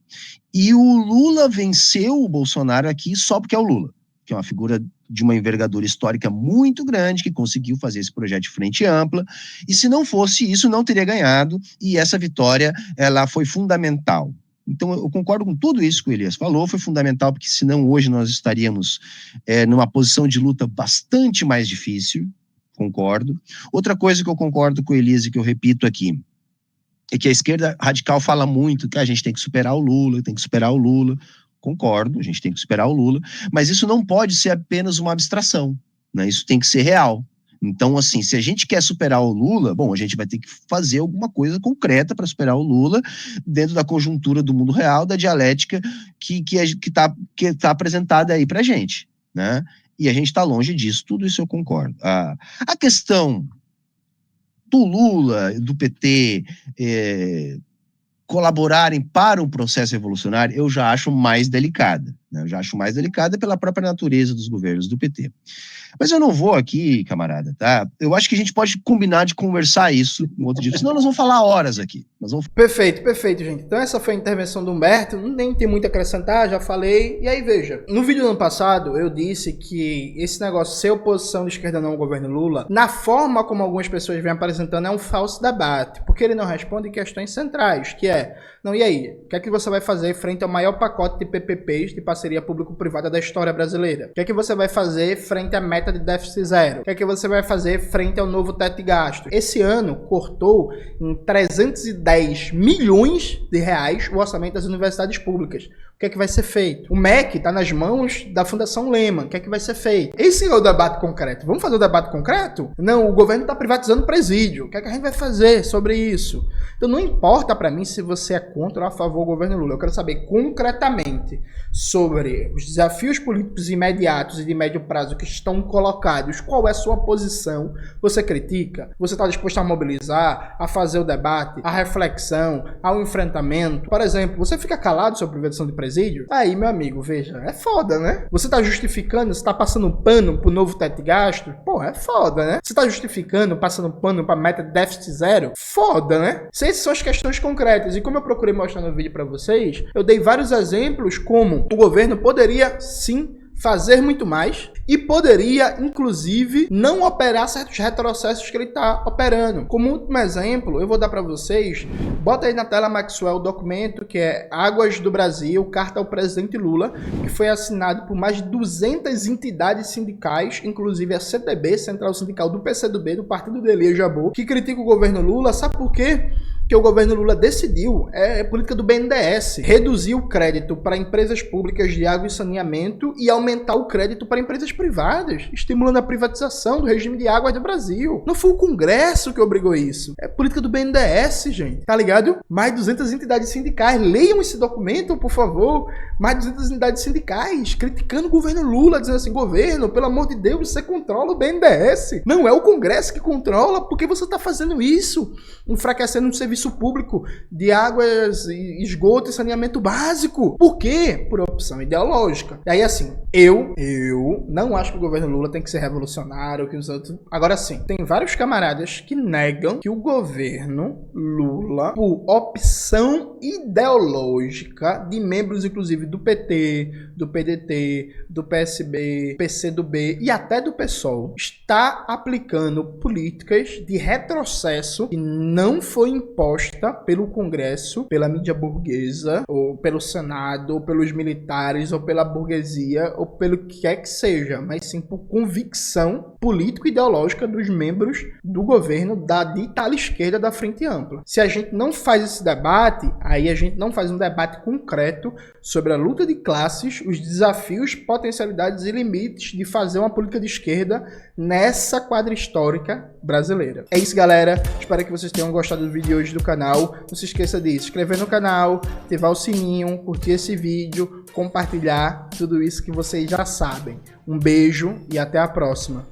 E o Lula venceu o Bolsonaro aqui só porque é o Lula, que é uma figura de uma envergadura histórica muito grande, que conseguiu fazer esse projeto de frente ampla, e se não fosse isso, não teria ganhado, e essa vitória, ela foi fundamental. Então, eu concordo com tudo isso que o Elias falou, foi fundamental, porque senão hoje nós estaríamos numa posição de luta bastante mais difícil, concordo. Outra coisa que eu concordo com o Elias e que eu repito aqui, é que a esquerda radical fala muito que a gente tem que superar o Lula, concordo, a gente tem que superar o Lula, mas isso não pode ser apenas uma abstração, né? Isso tem que ser real. Então, assim, se a gente quer superar o Lula, bom, a gente vai ter que fazer alguma coisa concreta para superar o Lula dentro da conjuntura do mundo real, da dialética que tá apresentada aí para a gente, né? E a gente está longe disso, tudo isso eu concordo. A questão do Lula, do PT, colaborarem para um processo revolucionário, eu já acho mais delicada, né? Eu já acho mais delicada pela própria natureza dos governos do PT. Mas eu não vou aqui, camarada, tá? Eu acho que a gente pode combinar de conversar isso no outro dia, senão nós vamos falar horas aqui. Perfeito, gente. Então essa foi a intervenção do Humberto, nem tem muito a acrescentar, já falei. E aí, veja, no vídeo do ano passado eu disse que esse negócio ser oposição de esquerda não ao governo Lula, na forma como algumas pessoas vêm apresentando, é um falso debate, porque ele não responde questões centrais, que é, não, e aí, o que é que você vai fazer frente ao maior pacote de PPPs, de parceria público-privada da história brasileira? O que é que você vai fazer frente à meta de déficit zero? O que é que você vai fazer frente ao novo teto de gastos? Esse ano cortou em 310 milhões de reais o orçamento das universidades públicas. O que é que vai ser feito? O MEC está nas mãos da Fundação Lehman, o que é que vai ser feito? Esse é o debate concreto. Vamos fazer o debate concreto? Não, o governo está privatizando o presídio. O que é que a gente vai fazer sobre isso? Então não importa para mim se você é contra ou a favor do governo Lula. Eu quero saber concretamente sobre os desafios políticos imediatos e de médio prazo que estão colocados. Qual é a sua posição? Você critica? Você está disposto a mobilizar, a fazer o debate, a reflexão, ao enfrentamento? Por exemplo, você fica calado sobre privatização de presídio? Aí, meu amigo, veja, é foda, né? Você está justificando, você está passando pano pro novo teto de gasto? Pô, é foda, né? Você está justificando, passando pano para meta de déficit zero? Foda, né? Essas são as questões concretas. E como eu procurei mostrar no vídeo para vocês, eu dei vários exemplos como o governo poderia, sim, fazer muito mais e poderia, inclusive, não operar certos retrocessos que ele está operando. Como último exemplo, eu vou dar para vocês, bota aí na tela, Maxwell, o documento que é Águas do Brasil, carta ao presidente Lula, que foi assinado por mais de 200 entidades sindicais, inclusive a CTB, Central Sindical do PCdoB, do Partido de Elia Jabbour, que critica o governo Lula. Sabe por quê? Que o governo Lula decidiu, é política do BNDES, reduzir o crédito para empresas públicas de água e saneamento e aumentar o crédito para empresas privadas, estimulando a privatização do regime de águas do Brasil. Não foi o Congresso que obrigou isso, é política do BNDES, gente, tá ligado? Mais 200 entidades sindicais, leiam esse documento, por favor, mais 200 entidades sindicais criticando o governo Lula, dizendo assim, governo, pelo amor de Deus, você controla o BNDES, não é o Congresso que controla, porque você está fazendo isso, enfraquecendo um serviço público de águas, esgoto e saneamento básico. Por quê? Por opção ideológica. E aí, assim, eu não acho que o governo Lula tem que ser revolucionário, que os outros... Agora sim, tem vários camaradas que negam que o governo Lula, por opção ideológica de membros, inclusive, do PT, do PDT, do PSB, PCdoB e até do PSOL, está aplicando políticas de retrocesso que não foi imposta pelo Congresso, pela mídia burguesa, ou pelo Senado, ou pelos militares, ou pela burguesia, ou pelo que quer que seja, mas sim por convicção político-ideológica dos membros do governo da dita ala esquerda da Frente Ampla. Se a gente não faz esse debate, aí a gente não faz um debate concreto sobre a luta de classes, os desafios, potencialidades e limites de fazer uma política de esquerda nessa quadra histórica brasileira. É isso, galera. Espero que vocês tenham gostado do vídeo de hoje do canal. Não se esqueça de se inscrever no canal, ativar o sininho, curtir esse vídeo, compartilhar tudo isso que vocês já sabem. Um beijo e até a próxima.